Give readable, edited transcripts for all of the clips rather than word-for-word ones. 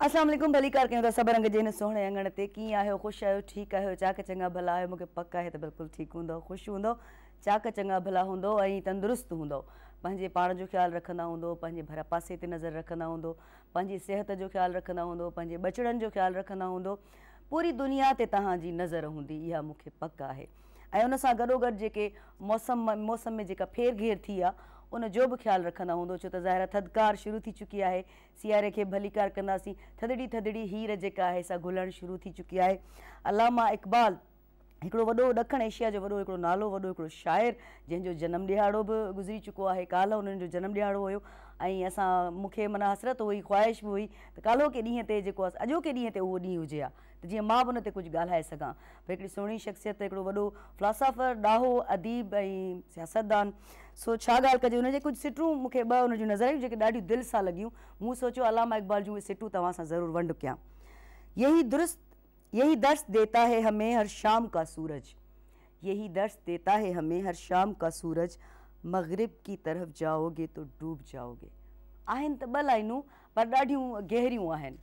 अस्सलाम वालेकुम भली कार कयूं था सब रंग जे हिन सोहणे अंगण ते कीअं आहियो ख़ुशि आहियो ठीकु आहियो चाक चङा भला आहियो मूंखे पक आहे त बिल्कुलु ठीकु हूंदो ख़ुशि हूंदो चाक चङा भला हूंदो ऐं तंदुरुस्तु हूंदो पंहिंजे पाण जो ख़्यालु रखंदा हूंदो पंहिंजे भर पासे ते नज़र रखंदा हूंदो पंहिंजी सिहत जो ख़्यालु रखंदा हूंदो पंहिंजे बचड़नि जो ख़्यालु रखंदा हूंदो पूरी दुनिया ते तव्हांजी नज़र हूंदी इहा मूंखे पक आहे ऐं उन सां गॾोगॾु जेके मौसम में जेका फेर घेर थी आहे उन जो बि ख़्यालु रखंदा हूंदो छो त ज़ाहिर थधिकार शुरू थी चुकी आहे सियारे खे भलीकार कंदासीं थधिड़ी थधिड़ी हीर जेका आहे सा घुलणु शुरू थी चुकी आहे अलामा इक़बाल हिकिड़ो वॾो ॾखण एशिया जो वॾो हिकिड़ो नालो वॾो हिकिड़ो शाइर जंहिंजो जनमु ॾिहाड़ो बि गुज़री चुको आहे काल्ह उन्हनि जो जनमु ॾिहाड़ो हुयो ऐं असां मूंखे माना हसरत हुई ख़्वाहिश बि हुई त काल्होके ॾींहं ते जेको आहे अॼोके ॾींहं ते उहो ॾींहुं हुजे हा त जीअं मां बि उन ते कुझु ॻाल्हाए सघां भई हिकिड़ी सुहिणी शख़्सियत हिकिड़ो वॾो फ़िलासफ़र ॾाहो अदीब ऐं सियासतदान सो छा ॻाल्हि कजे हुनजे कुझु सिटूं मूंखे ॿ हुन जूं नज़र आयूं जेके ॾाढियूं दिलि सां लॻियूं मूं सोचियो अलामा इक़बाल जूं उहे सिटूं तव्हां सां ज़रूरु वंड कयां यही दर्स देता है हमें हर शाम का सूरज यही दर्स देता है हमें हर शाम का सूरज मग़रिब की तरफ़ जाओगे तो डूब जाओगे आहिनि त ॿ लाइनूं पर ॾाढियूं गहरियूं आहिनि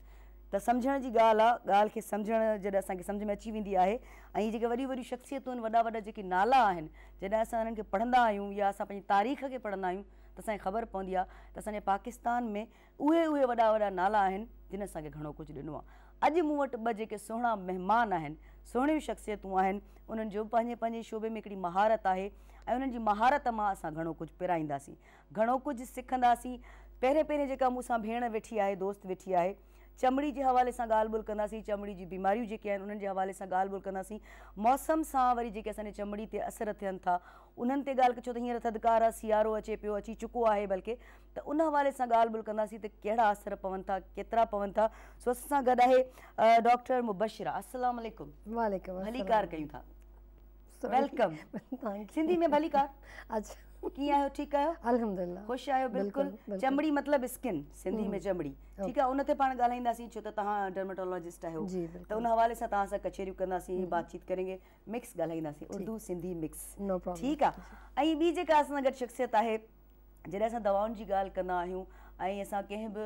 त सम्झण जी ॻाल्हि आहे ॻाल्हि खे सम्झण जॾहिं असांखे सम्झ में अची वेंदी आहे ऐं जेके वॾियूं वॾियूं शख़्सियतूं आहिनि वॾा वॾा जेके नाला आहिनि जॾहिं असां उन्हनि खे पढ़ंदा आहियूं या असां पंहिंजी तारीख़ खे पढ़ंदा आहियूं त असांखे ख़बर पवंदी आहे त असांजे पाकिस्तान में उहे वॾा वॾा नाला आहिनि जिन असांखे घणो कुझु ॾिनो आहे अॼु मूं वटि ॿ जेके सुहिणा महिमान आहिनि सुहिणियूं शख़्सियतूं आहिनि उन्हनि जो पंहिंजे पंहिंजे शोबे में हिकिड़ी महारत आहे ऐं उन्हनि जी महारत मां असां घणो कुझु पिराईंदासीं घणो कुझु सिखंदासीं पहिरें जेका मूंसां भेण वेठी आहे दोस्त वेठी आहे चमड़ी जे हवाले सां ॻाल्हि ॿोल कंदासीं चमड़ी जी बीमारियूं जेके आहिनि उन्हनि जे हवाले सां ॻाल्हि ॿोल कंदासीं मौसम सां वरी जेके असांजे चमड़ी ते असर थियनि था उन्हनि ते ॻाल्हि छो त हींअर थधिकार आहे सियारो अचे पियो अची चुको आहे बल्कि त उन हवाले सां ॻाल्हि ॿोल कंदासीं त कहिड़ा असर पवनि था केतिरा पवनि था सो असां सां गॾु आहे डॉक्टर मुबशिरा अस्सलाम वालेकुम वालेकुम भलीकार कयूं था वेलकम सिंधी में भलीकार अच्छा कीअं आहियो ठीकु आहियो अल्हम्दुलिल्लाह ख़ुशि आहियो बिल्कुलु चमड़ी मतिलबु स्किन सिंधी में चमड़ी ठीकु आहे उन ते पाण ॻाल्हाईंदासीं छो त तव्हां डर्मेटोलॉजिस्ट आहियो त उन हवाले सां तव्हां सां कचेरियूं कंदासीं बातचीत करेंगे मिक्स ॻाल्हाईंदासीं उर्दू सिंधी मिक्स ठीकु आहे ऐं ॿी जेका असां सां गॾु शख़्सियत आहे जॾहिं असां दवाउनि जी ॻाल्हि कंदा आहियूं ऐं असां कंहिं बि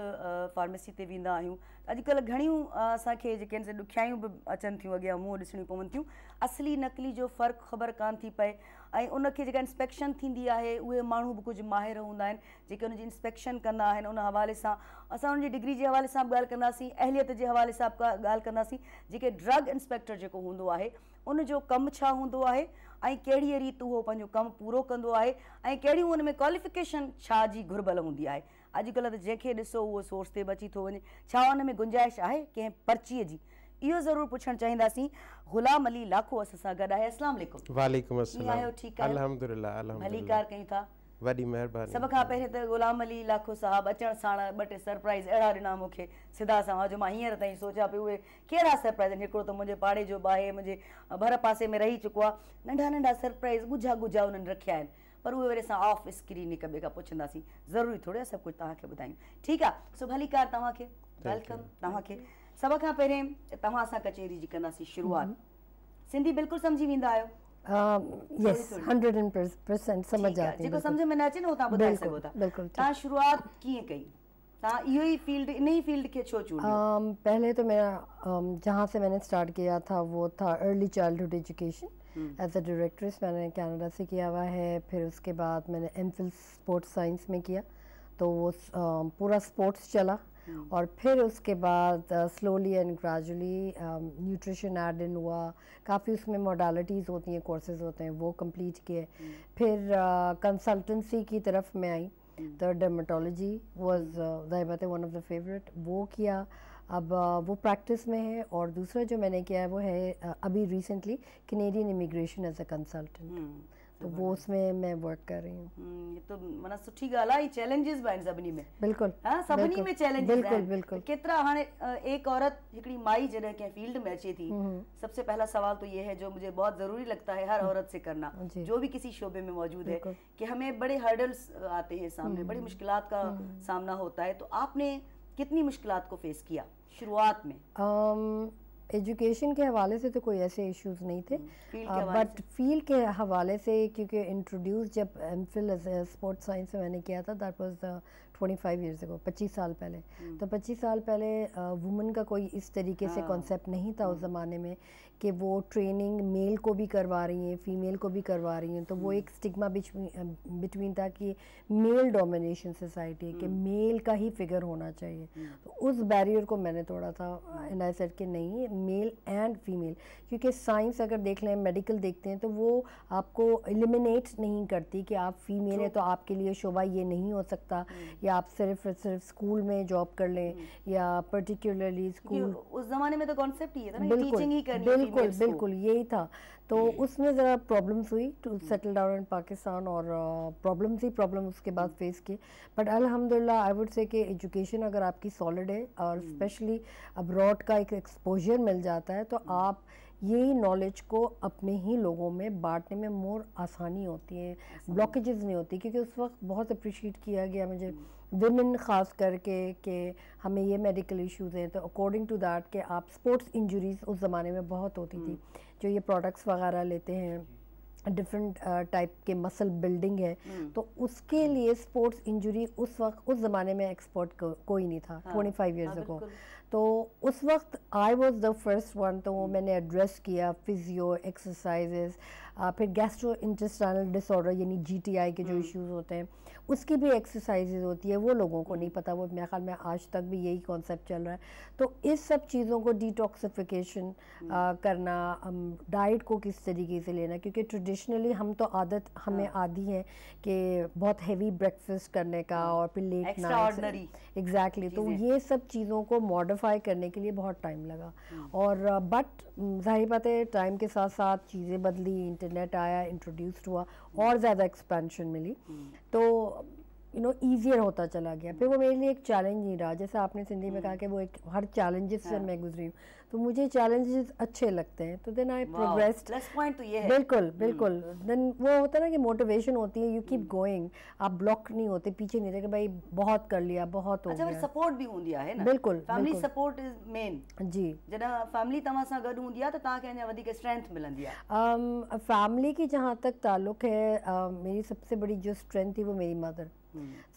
फार्मेसी ते वेंदा आहियूं अॼुकल्ह घणियूं असांखे जेके आहिनि ॾुखियायूं बि अचनि थियूं अॻियां मुंहुं ॾिसणियूं पवनि थियूं असली नकली जो फ़र्क़ु ख़बर कान थी पए ऐं उनखे जेका इंस्पेक्शन थींदी आहे उहे माण्हू बि कुझु माहिर हूंदा आहिनि जेके उनजी इंस्पेक्शन कंदा आहिनि उन हवाले सां असां उनजी डिग्री जे हवाले सां बि ॻाल्हि कंदासीं अहलियत जे हवाले सां बि ॻाल्हि कंदासीं जेके ड्रग इंस्पेक्टर जेको हूंदो आहे उनजो कमु छा हूंदो आहे ऐं कहिड़ीअ रीति उहो पंहिंजो कमु पूरो कंदो आहे ऐं कहिड़ियूं उन में क्वालिफिकेशन छा जी घुर्बल हूंदी आहे अॼुकल्ह त जंहिंखे ॾिसो उहो सोर्स ते बि अची थो वञे छा उन में गुंजाइश आहे कंहिं पर्चीअ जी इहो ज़रूरु पुछणु चाहींदासीं ग़ुलाम अली लाखो असां सां गॾु आहे अस्सलाम वालेकुम वालेकुम अस्सलाम आहियो ठीकु आहे अल्हम्दुलिल्लाह भलीकार कयूं था वॾी महिरबानी सभ खां पहिरीं त ग़ुलाम अली लाखो साहब अचण साण ॿ टे सरप्राइज़ अहिड़ा ॾिना मूंखे सिधा सां जो मां हींअर ताईं सोचियां पई उहे कहिड़ा सरप्राइज़ आहिनि हिकिड़ो त मुंहिंजे पाड़े जो ॿाहे मुंहिंजे भर पासे में रही चुको आहे नंढा नंढा सरप्राइज़ ॻुझा उन्हनि रखिया आहिनि पर उहे वरी असां ऑफ स्क्रीन हिक ॿिए खां पुछंदासीं ज़रूरी थोरी आहे सभु कुझु तव्हांखे ॿुधायूं ठीकु आहे सो भलीकार तव्हांखे वेलकम तव्हांखे सभ खां पहिरें तव्हां सां कचेरी जी कंदासीं शुरूआत सिंधी बिल्कुलु सम्झी वेंदा आहियो यस 100% समझ आती है जेको सम्झ में न अचे न उहो तव्हां ॿुधाए सघो था बिल्कुल तव्हां शुरूआत कीअं कई तव्हां इहो ई फील्ड इन ही फील्ड के छो चुनियो पहले तो मेरा जहाँ से मैंने स्टार्ट किया था वो था early childhood education as a directress मैंने कनाडा से किया हुआ है फिर उसके बाद मैंने एमफिल स्पोर्ट्स साइंस में किया तो वो पूरा स्पोर्ट्स चला और फिर उसके बाद slowly and gradually nutrition add in हुआ काफ़ी उसमें मॉडलिटीज़ होती हैं कोर्सेज होते हैं वो कंप्लीट किए फिर कंसल्टेंसी की तरफ मैं आई तो डर्मेटोलॉजी वाज ज़ाहिर वन ऑफ द फेवरेट वो किया अब वो प्रैक्टिस में है और दूसरा जो मैंने किया है वो है अभी recently Canadian immigration as a consultant तो वो उसमें मैं वर्क कर रही हूँ ये तो माना सुठी ॻाल्हि आहे चैलेंजेस बि आहिनि सभिनी में बिल्कुल हाँ सभिनी में चैलेंजेस बिल्कुल बिल्कुल केतिरा हाणे एक औरत हिकिड़ी माई जॾहिं कंहिं फील्ड में अचे थी सबसे पहला सवाल तो ये है जो मुझे बहुत जरूरी लगता है हर औरत से करना जो भी किसी शोबे में मौजूद है कि हमें बड़े हर्डल्स आते हैं सामने बड़ी मुश्किलात का सामना होता है तो आपने कितनी मुश्किलात को फेस किया शुरुआत में एजुकेशन के हवाले से तो कोई ऐसे इश्यूज नहीं थे बट फील्ड के हवाले से क्योंकि इंट्रोड्यूस जब एमफिल स्पोर्ट्स साइंस में मैंने किया था दैट वाज 25 years ago, 25 साल पहले। तो 25 साल पहले वुमेन का कोई इस तरीके से कॉन्सेप्ट नहीं था उस ज़माने में कि वो ट्रेनिंग मेल को भी करवा रही हैं, फीमेल को भी करवा रही हैं। तो वो एक स्टिग्मा बिटवीन था कि मेल डोमिनेशन सोसाइटी कि मेल का ही फिगर होना चाहिए। तो उस बैरियर को मैंने तोड़ा था एंड आई सेड कि नहीं, मेल एंड फीमेल, क्योंकि साइंस अगर देख लें, मेडिकल देखते हैं तो वो आपको एलिमिनेट नहीं करती कि आप फीमेल है तो आपके लिए शोभा ये नहीं हो सकता, या आप सिर्फ स्कूल में जॉब कर लें, या पर्टिकुलरली स्कूल। उस जमाने में तो कॉन्सेप्ट ही था ना, बिल्कुल टीचिंग ही करनी है बिल्कुल females को। बिल्कुल यही था। तो उसमें ज़रा प्रॉब्लम्स हुई two settle down in Pakistan, और प्रॉब्लम्स ही प्रॉब्लम उसके बाद फेस किए। बट अल्हम्दुलिल्लाह आई वुड से कि एजुकेशन अगर आपकी सॉलिड है और स्पेशली अब्रॉड का एक एक्सपोजर मिल जाता है तो आप यही नॉलेज को अपने ही लोगों में बांटने में मोर आसानी होती है, ब्लॉकेजेस नहीं होती। क्योंकि उस वक्त बहुत अप्रिशिएट किया गया मुझे विमेन ख़ास करके कि हमें ये मेडिकल इश्यूज़ हैं, तो अकॉर्डिंग टू दैट कि आप स्पोर्ट्स इंजरीज़ उस ज़माने में बहुत होती थी, जो ये प्रोडक्ट्स वगैरह लेते हैं, डिफरेंट टाइप के मसल बिल्डिंग है, तो उसके लिए स्पोर्ट्स इंजरी उस वक्त उस ज़माने में एक्सपर्ट कोई नहीं था। 25 ईयर्स अगो। तो उस वक्त I was the first one, तो मैंने एड्रेस किया फिजियो एक्सरसाइजेस, फिर गैस्ट्रो इंटेस्टाइनल डिसऑर्डर यानी GTI के जो इश्यूज होते हैं उसकी भी एक्सरसाइजेज होती है, वो लोगों को नहीं पता, वो मेरे ख्याल में आज तक भी यही कॉन्सेप्ट चल रहा है। तो इस सब चीज़ों को डिटॉक्सिफिकेशन करना, डाइट को किस तरीके से लेना, क्योंकि ट्रेडिशनली हम तो आदत हमें आदी है कि बहुत हैवी ब्रेकफास्ट करने का और फिर लेट नाइट। एग्जैक्टली। तो ये सब चीज़ों को मॉडिफाई करने के लिए बहुत टाइम लगा, और बट जाहिर बात है टाइम के साथ साथ चीज़ें बदली, इंटरनेट आया, इंट्रोड्यूस्ड हुआ और ज़्यादा एक्सपेंशन मिली, तो ईजियर होता चला गया। फिर वो मेरे लिए एक चैलेंज नहीं रहा, जैसे आपने सिंधी में कहा कि वो एक हर चैलेंजेस से मैं गुजरी हूँ, तो मुझे चैलेंजेस अच्छे लगते हैं, तो then I progressed. Plus point तो ये है। बिल्कुल बिल्कुल। देन वो होता है ना कि मोटिवेशन होती है, यू कीप गोइंग, आप ब्लॉक नहीं होते, पीछे नहीं रहते कि भाई बहुत कर लिया, बहुत हो गया। अच्छा, सपोर्ट भी होंदी है ना। बिल्कुल, फैमिली सपोर्ट इज मेन। जी, जॾहिं फैमिली तव्हां सां गॾु हूंदी आहे त तव्हांखे अञा वधीक स्ट्रेंथ मिलंदी आहे। फैमिली की जहाँ तक ताल्लुक है, मेरी सबसे बड़ी जो स्ट्रेंथ थी वो मेरी मदर।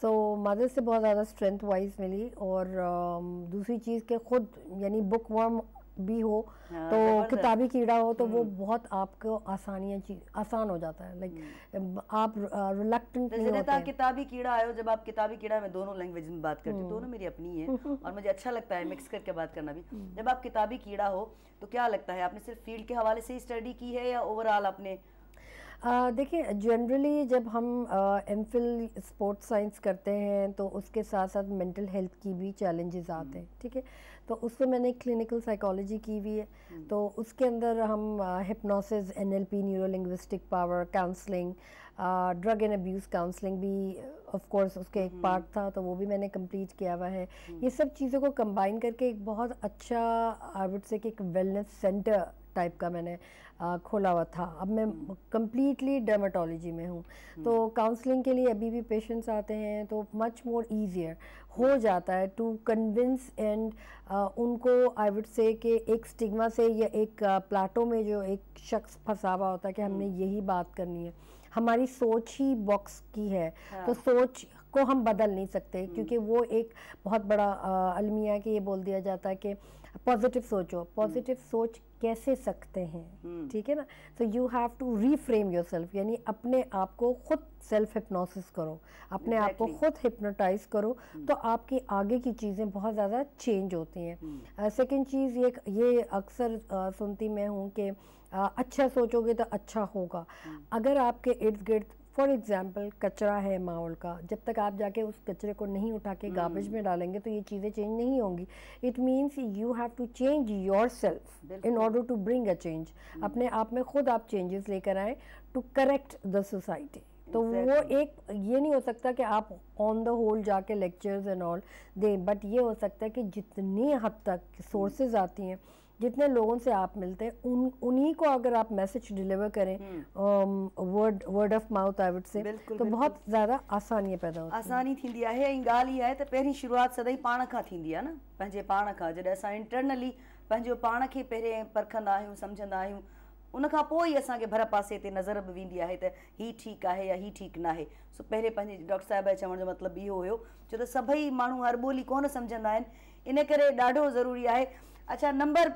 सो मदर से बहुत ज़्यादा स्ट्रेंथ वाइज मिली, और दूसरी चीज़ के खुद यानी बुक वर्म भी हो तो किताबी कीड़ा हो तो वो बहुत आपको आसान हो जाता है, लाइक आप रिलक्टेंट नहीं होते हैं। किताबी कीड़ा आयो, जब आप किताबी कीड़ा में दोनों लैंग्वेज में बात करते हो, दोनों मेरी अपनी है और मुझे अच्छा लगता है मिक्स करके बात करना भी। जब आप किताबी कीड़ा हो तो क्या लगता है, आपने सिर्फ फील्ड के हवाले से ही स्टडी की है या ओवरऑल आपने? देखिए, जनरली जब हम एमफिल स्पोर्ट्स साइंस करते हैं तो उसके साथ साथ मेंटल हेल्थ की भी चैलेंजेस आते हैं, ठीक है। तो उसमें मैंने क्लिनिकल साइकोलॉजी की हुई है, तो उसके अंदर हम hypnosis, NLP, neuro linguistic power, counselling, drug and abuse counselling भी ऑफ कोर्स उसके एक पार्ट था, तो वो भी मैंने कंप्लीट किया हुआ है। ये सब चीज़ों को कंबाइन करके एक बहुत अच्छा आई वुड से कि एक वेलनेस सेंटर टाइप का मैंने खोला हुआ था। अब मैं कम्प्लीटली डर्मेटोलॉजी में हूँ, तो काउंसलिंग के लिए अभी भी पेशेंट्स आते हैं, तो मच मोर ईजियर हो जाता है टू कन्विंस एंड उनको आई वुड से कि एक स्टिग्मा से या एक प्लाटो में जो एक शख्स फंसा हुआ होता है कि हमने यही बात करनी है, हमारी सोच ही बॉक्स की है, तो सोच को हम बदल नहीं सकते, क्योंकि वो एक बहुत बड़ा अलमिया कि ये बोल दिया जाता है कि पॉजिटिव सोचो। पॉजिटिव सोच कैसे सकते हैं, ठीक है ना। So you have to reframe yourself, यानी अपने आप को खुद सेल्फ हिप्नोसिस करो, अपने आप को खुद हिप्नोटाइज करो, तो आपकी आगे की चीज़ें बहुत ज़्यादा चेंज होती हैं। सेकंड चीज़ ये अक्सर सुनती मैं हूँ कि अच्छा सोचोगे तो अच्छा होगा। अगर आपके इर्द गिर्द फॉर एग्जाम्पल कचरा है माहौल का, जब तक आप जाके उस कचरे को नहीं उठा के गार्बेज में डालेंगे तो ये चीज़ें चेंज नहीं होंगी। It means you have to change yourself in order to bring a change. अपने आप में खुद आप चेंजेस लेकर आए टू करेक्ट द सोसाइटी। तो वो एक ये नहीं हो सकता कि आप ऑन द होल जाके लेक्चर्स एंड ऑल दें, बट ये हो सकता है कि जितनी हद तक सोर्सेज आती हैं, जितने लोगों से आप मिलते हैं, उन्हीं को अगर आप मैसेज डिलीवर करें word of mouth I would say, तो बहुत ज़्यादा आसानी पैदा होती है। आसानी थींदी आहे। ऐं ॻाल्हि इहा आहे त पहिरीं शुरूआत सदाई पाण खां थींदी आहे न, पंहिंजे पाण खां। जॾहिं असां इंटरनली पंहिंजो पाण खे पहिरें परखंदा आहियूं, सम्झंदा आहियूं, उन खां पोइ ई असांखे भर पासे ते नज़र बि वेंदी आहे त ही ठीकु आहे या ही ठीकु न आहे। सो पहिरें पंहिंजे डॉक्टर साहिब चवण जो मतिलबु इहो हुयो, छो त सभई माण्हू हर ॿोली कोन सम्झंदा आहिनि, इन करे ॾाढो ज़रूरी आहे। अच्छा, नंबर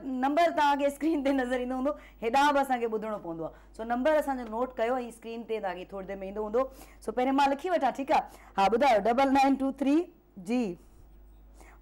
तव्हांखे स्क्रीन ते नज़र ईंदो हूंदो, हेॾां बि असांखे ॿुधणो पवंदो आहे। सो नंबर असांजो नोट कयो ऐं स्क्रीन ते तव्हांखे थोरी देरि में ईंदो हूंदो। सो पहिरियों मां लिखी वठां, ठीकु आहे? हा, ॿुधायो। 9923 जी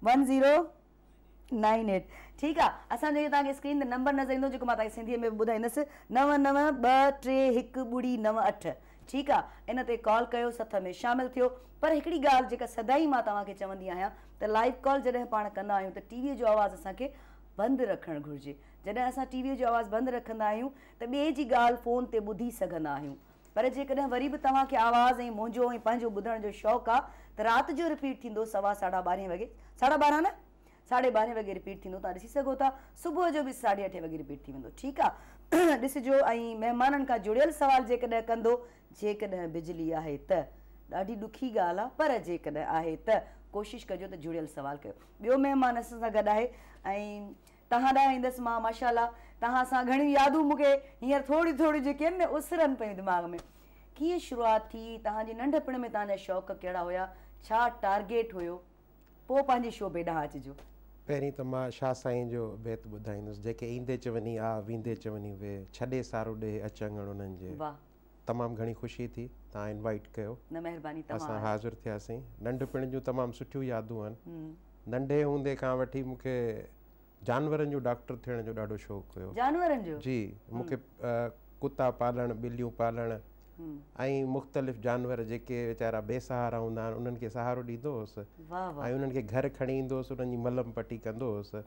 1098। ठीकु आहे। असांजो इहो तव्हांखे स्क्रीन ते नंबर नज़र ईंदो, जेको मां तव्हांखे सिंधीअ में ॿुधाईंदसि, 99231418। ठीकु आहे। इन ते कॉल कयो, सथ में शामिलु थियो। पर हिकिड़ी ॻाल्हि जेका सदाई मां तव्हांखे चवंदी आहियां त लाइव कॉल जॾहिं पाण कंदा आहियूं त टीवीअ जो आवाज़ु असांखे बंदि रखणु घुरिजे। जॾहिं असां टीवीअ जो आवाज़ु बंदि रखंदा आहियूं त ॿिए जी ॻाल्हि फ़ोन ते ॿुधी सघंदा आहियूं। पर जेकॾहिं वरी बि तव्हांखे आवाज़ु ऐं मुंहिंजो ऐं पंहिंजो ॿुधण जो शौक़ु आहे त राति जो रिपीट थींदो 12:15 वॻे, 12:30 न 12:30 वॻे रिपीट थींदो, तव्हां ॾिसी सघो था। सुबुह जो बि 8:30 वॻे रिपीट थी वेंदो। ठीकु आहे। ॾिसिजो। ऐं महिमाननि खां जुड़ियल सुवाल जेकॾहिं कंदो, जेकॾहिं बिजली आहे त ॾाढी ॾुखी ॻाल्हि आहे, पर जेकॾहिं आहे त कोशिशि कजो त जुड़ियल सुवाल कयो। ॿियो महिमान असां सां गॾु आहे ऐं तव्हां ॾांहुं ईंदसि मां। माशाल्लाह, तव्हां सां घणियूं यादूं मूंखे हींअर थोरी थोरी जेके आहिनि न उसिरनि पियूं दिमाग़ में। कीअं शुरूआति थी, तव्हांजी नंढपण में तव्हांजा शौक़ु कहिड़ा हुया, छा टारगेट हुयो, पोइ पंहिंजे शोबे ॾांहुं अचिजो। पहिरीं त मां शाह साईं जो बैत ॿुधाईंदुसि, जेके ईंदे चवनी आ, वींदे चवनी वे, छॾे सारो ॾे अचंगण उन्हनि जे। वाह, तमामु घणी ख़ुशी थी तव्हां इनवाइट कयो। न महिरबानी, असां हाज़िर थियासीं। नंढपण जूं तमामु सुठियूं यादूं आहिनि। नंढे हूंदे खां वठी मूंखे जानवरनि जो डॉक्टर थियण जो ॾाढो शौक़ु हुयो। जानवरनि जो? जी, मूंखे कुता पालणु, ॿिलियूं पालणु ऐं मुख़्तलिफ़ जानवर जेके वीचारा बेसहारा हूंदा आहिनि उन्हनि खे सहारो ॾींदो हुउसि ऐं उन्हनि खे घर खणी ईंदो हुउसि, उन्हनि जी मलम पटी कंदो हुउसि,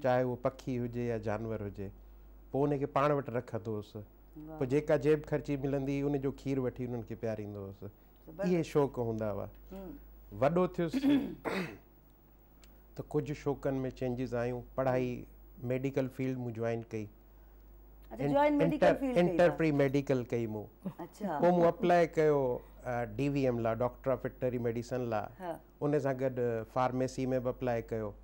चाहे उहो पखी हुजे या जानवर हुजे। पोइ उनखे पाण वटि रखंदो हुउसि। पोइ जेका जेब ख़र्ची मिलंदी उनजो खीरु वठी उन्हनि खे पीआरींदो हुउसि। इहे शौक़ु हूंदा हुआ। वॾो थियुसि त कुझु शौक़नि में चेंजिस आयूं। पढ़ाई मेडिकल फील्ड मूं जॉइन कई, इंटर प्री मेडिकल कई मूं। पोइ मूं अप्लाई कयो DVM लाइ, डॉक्टर ऑफ वेटनरी मेडिसन लाइ। उन सां गॾु फार्मेसी में बि अप्लाई कयो।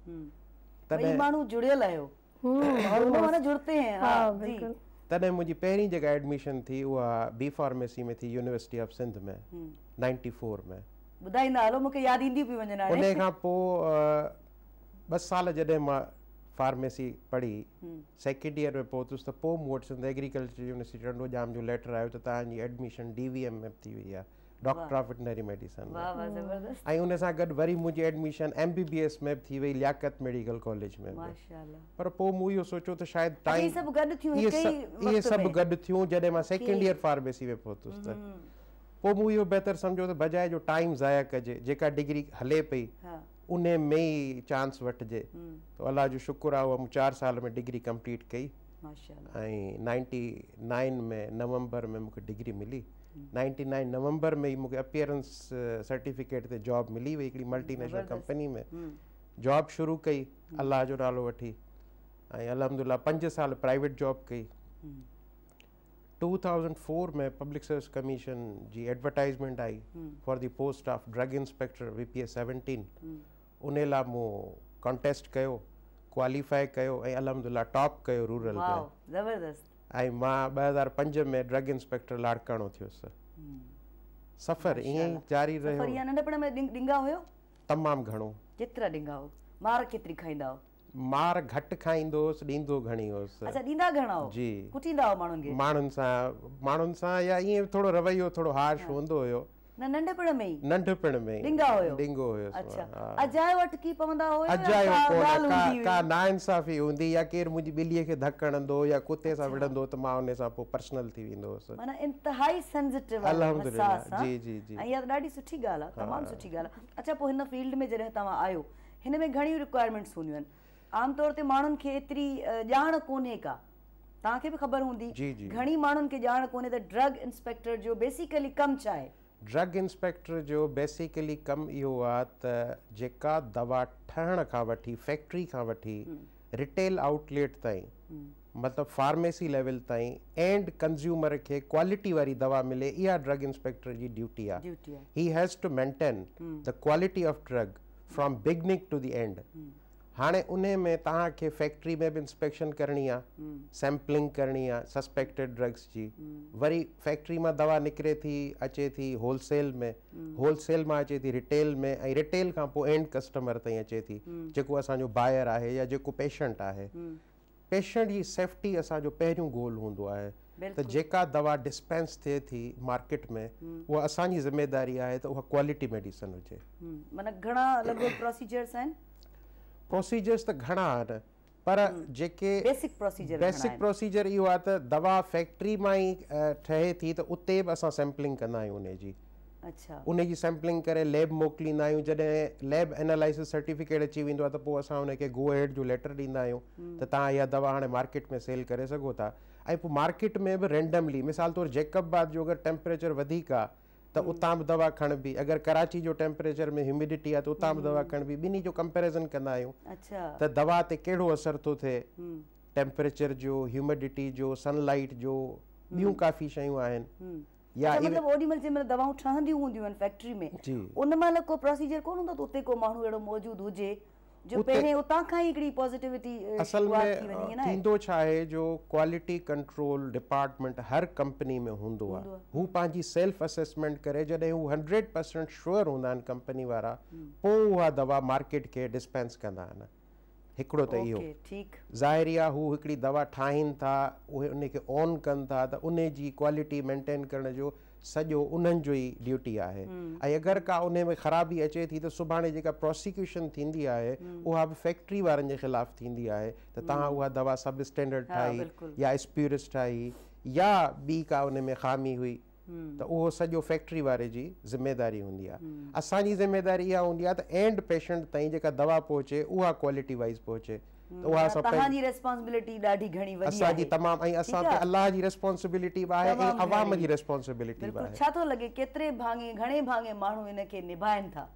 तॾहिं माण्हू जुड़ियल आहियो, जुड़ते हैं। तॾहिं मुंहिंजी पहिरीं जेका एडमिशन थी उहा B फार्मेसी में थी, यूनिवर्सिटी ऑफ सिंध में 94 में। ॿुधाईंदा हलो, मूंखे यादि ईंदी पई वञे। उन खां पोइ 2 साल जॾहिं मां फार्मेसी पढ़ी, सेकेंड ईयर में पहुतुसि त पोइ मूं वटि सिंध एग्रीकल्चर यूनिवर्सिटी रंडोजाम जो लेटर आयो त तव्हांजी एडमिशन DVM में थी वई आहे, डॉक्टर ऑफ वेटनरी मेडिसन में। ऐं उन सां गॾु वरी मुंहिंजी एडमिशन MBBS में थी वई लियाकत मेडिकल कॉलेज में। पर पोइ मूं इहो सोचियो त शायदि टाइम इहे सभु गॾु थियूं जॾहिं मां सेकेंड ईयर फार्मेसी में पहुतुसि त पोइ मूं इहो बहितर सम्झो त बजाए जो टाइम ज़ाया कजे, जेका डिग्री हले पई उन में ई चांस वठिजे। त अलाह जो शुक्र आहे, उहा मूं 4 साल में डिग्री कंप्लीट कई ऐं 99 में नवंबर में मूंखे डिग्री मिली। 99 नवंबर में ई मूंखे अपीयरेंस सर्टिफिकेट ते जॉब मिली वई, हिकिड़ी मल्टीनेशनल कंपनी में जॉब शुरू कई अलाह जो नालो वठी ऐं अल्हम्दुलिल्लाह 5 साल प्राइवेट जॉब कई। 2004 में पब्लिक सर्विस कमीशन जी एडवर्टाइज़मेंट आई for the post of drug inspector VPS 17। उन लाइ मूं कॉन्टेस्ट कयो, क्वालिफाई कयो ऐं अल्हम्दुलिल्लाह टॉप कयो रूरल में। ज़बरदस्त। ऐं मां 2005 में ड्रग इंस्पेक्टर लाड़काणो थियुसि। सफ़र ईअं ई जारी रहियो। नंढपण में ॾिंगा हुयो? तमामु घणो। केतिरा ॾिंगा हो? मार केतिरी खाईंदा हो? मार घटि खाईंदो हुउसि, ॾींदो घणी हुउसि। अच्छा, ॾींदा घणा हो? जी, कुटींदा हो माण्हुनि सां या ईअं थोरो रवैयो थोरो हार्श हूंदो हुयो। नंढपण में ई? नंढपण में ॾिंगा हुयो? ॾिंगो हुयो। अच्छा, अजायो अटकी पवंदा हो? अजायो कोन, का नाइंसाफ़ी हूंदी या केरु मुंहिंजी ॿिलीअ खे धकु हणंदो या कुते सां विढ़ंदो त मां उन सां पोइ पर्सनल थी वेंदो हुउसि। माना इंतहाई सेंसिटिव। अल्हम्दुलिल्लाह। जी जी जी। ऐं इहा ॾाढी सुठी ॻाल्हि आहे, तमामु सुठी ॻाल्हि आहे। अच्छा, पोइ हिन फील्ड में जॾहिं तव्हां आयो, हिन में घणियूं रिक्वायरमेंट्स हूंदियूं आहिनि? आमतौर ते माण्हुनि खे एतिरी ॼाण कोन्हे का, तव्हांखे बि ख़बर हूंदी, घणी माण्हुनि खे ॼाण कोन्हे त ड्रग इंस्पेक्टर जो बेसिकली कमु छा आहे? ड्रग इंस्पेक्टर जो बेसिकली कमु इहो आहे त जेका दवा ठहण खां वठी, फैक्ट्री खां वठी, रिटेल आउटलेट ताईं, मतिलबु फार्मेसी लेवल ताईं एंड कंज़्यूमर खे क्वालिटी वारी दवा मिले, इहा ड्रग इंस्पेक्टर जी ड्यूटी आहे। He has to maintain the quality of drug from beginning to the end. हाणे उन में तव्हांखे फैक्ट्री में बि इंस्पेक्शन करणी आहे, सैम्पलिंग करणी आहे सस्पेक्टेड ड्रग्स जी, वरी फैक्ट्री मां दवा निकिरे थी अचे थी होलसेल में, होलसेल मां अचे थी रिटेल में, ऐं रिटेल खां पोइ एंड कस्टमर ताईं अचे थी, जेको असांजो बायर आहे या जेको पेशेंट आहे। पेशेंट जी सेफ्टी असांजो पहिरियों गोल हूंदो आहे त जेका दवा डिस्पेंस थिए थी मार्केट में उहा असांजी ज़िम्मेदारी आहे त उहा क्वालिटी मेडिसिन हुजे। माना घणा लॻभॻि प्रोसीजर्स आहिनि? प्रोसीजर्स त घणा आहिनि, पर जेके बेसिक प्रोसीजर इहो आहे त दवा फैक्ट्री मां ई ठहे थी त उते बि असां सैम्पलिंग कंदा आहियूं उनजी। अच्छा, उनजी सैम्पलिंग करे लैब मोकिलींदा आहियूं। जॾहिं लैब एनालिसिस सर्टिफिकेट अची वेंदो आहे त पोइ असां उनखे गो हेड जो लेटर ॾींदा आहियूं त तव्हां इहा दवा हाणे मार्केट में सेल करे सघो था। ऐं पोइ मार्केट में बि रेंडमली, मिसाल तौरु जैकबाद जो अगरि टेम्परेचर वधीक आहे त उतां बि दवा खणबी, अगरि कराची जो टेम्परेचर में ह्यूमिडिटी आहे त उतां बि दवा खणबी, ॿिन्ही जो कंपेरिज़न कंदा आहियूं त दवा ते कहिड़ो असरु थो थिए, टेम्परेचर जो, ह्यूमिडिटी जो, सनलाइट जो, ॿियूं काफ़ी शयूं आहिनि। या मतलब ओडीमल जे मतलब दवाऊं ठहंदियूं हूंदियूं आहिनि फैक्ट्री में, उन महिल को प्रोसीजर कोन हूंदो त उते को माण्हू अहिड़ो मौजूदु हुजे जो पहिरें उतां खां ई हिकिड़ी पॉजिटिविटी असल में थींदो छा आहे जो क्वालिटी कंट्रोल डिपार्टमेंट हर कंपनी में हूंदो आहे। हू पंहिंजी सेल्फ असेसमेंट करे जॾहिं हू 100% श्योर हूंदा आहिनि कंपनी वारा, पोइ उहा दवा मार्केट खे डिस्पेंस कंदा आहिनि। हिकिड़ो त इहो ज़ाहिरी आहे हू हिकिड़ी दवा ठाहीनि था, उहे उनखे ऑन कनि था त उन जी क्वालिटी मेंटेन करण जो सॼो उन्हनि जो ई ड्यूटी आहे। ऐं अगरि का उन में ख़राबी अचे थी त सुभाणे जेका प्रोसिक्यूशन थींदी आहे उहा बि फैक्ट्री वारनि जे ख़िलाफ़ थींदी आहे त तव्हां उहा दवा सब स्टैंडर्ड ठाही या स्प्यूरिस ठाही या ॿी का उन में ख़ामी हुई त उहो सॼो फैक्ट्री वारे जी ज़िम्मेदारी हूंदी आहे। असांजी ज़िम्मेदारी इहा हूंदी आहे त एंड पेशेंट ताईं जेका दवा पहुचे उहा क्वालिटी वाइज़ पहुचे। तव्हांजी रिस्पॉन्सिबिलिटी ॾाढी घणी वॾी आहे असांजी तमामु, ऐं असां ते अल्लाह जी रिस्पॉन्सिबिलिटी बि आहे ऐं अवाम जी रिस्पॉन्सिबिलिटी बि आहे। छा थो लॻे केतिरे भाङे घणे भाङे माण्हू इनखे निभाइनि था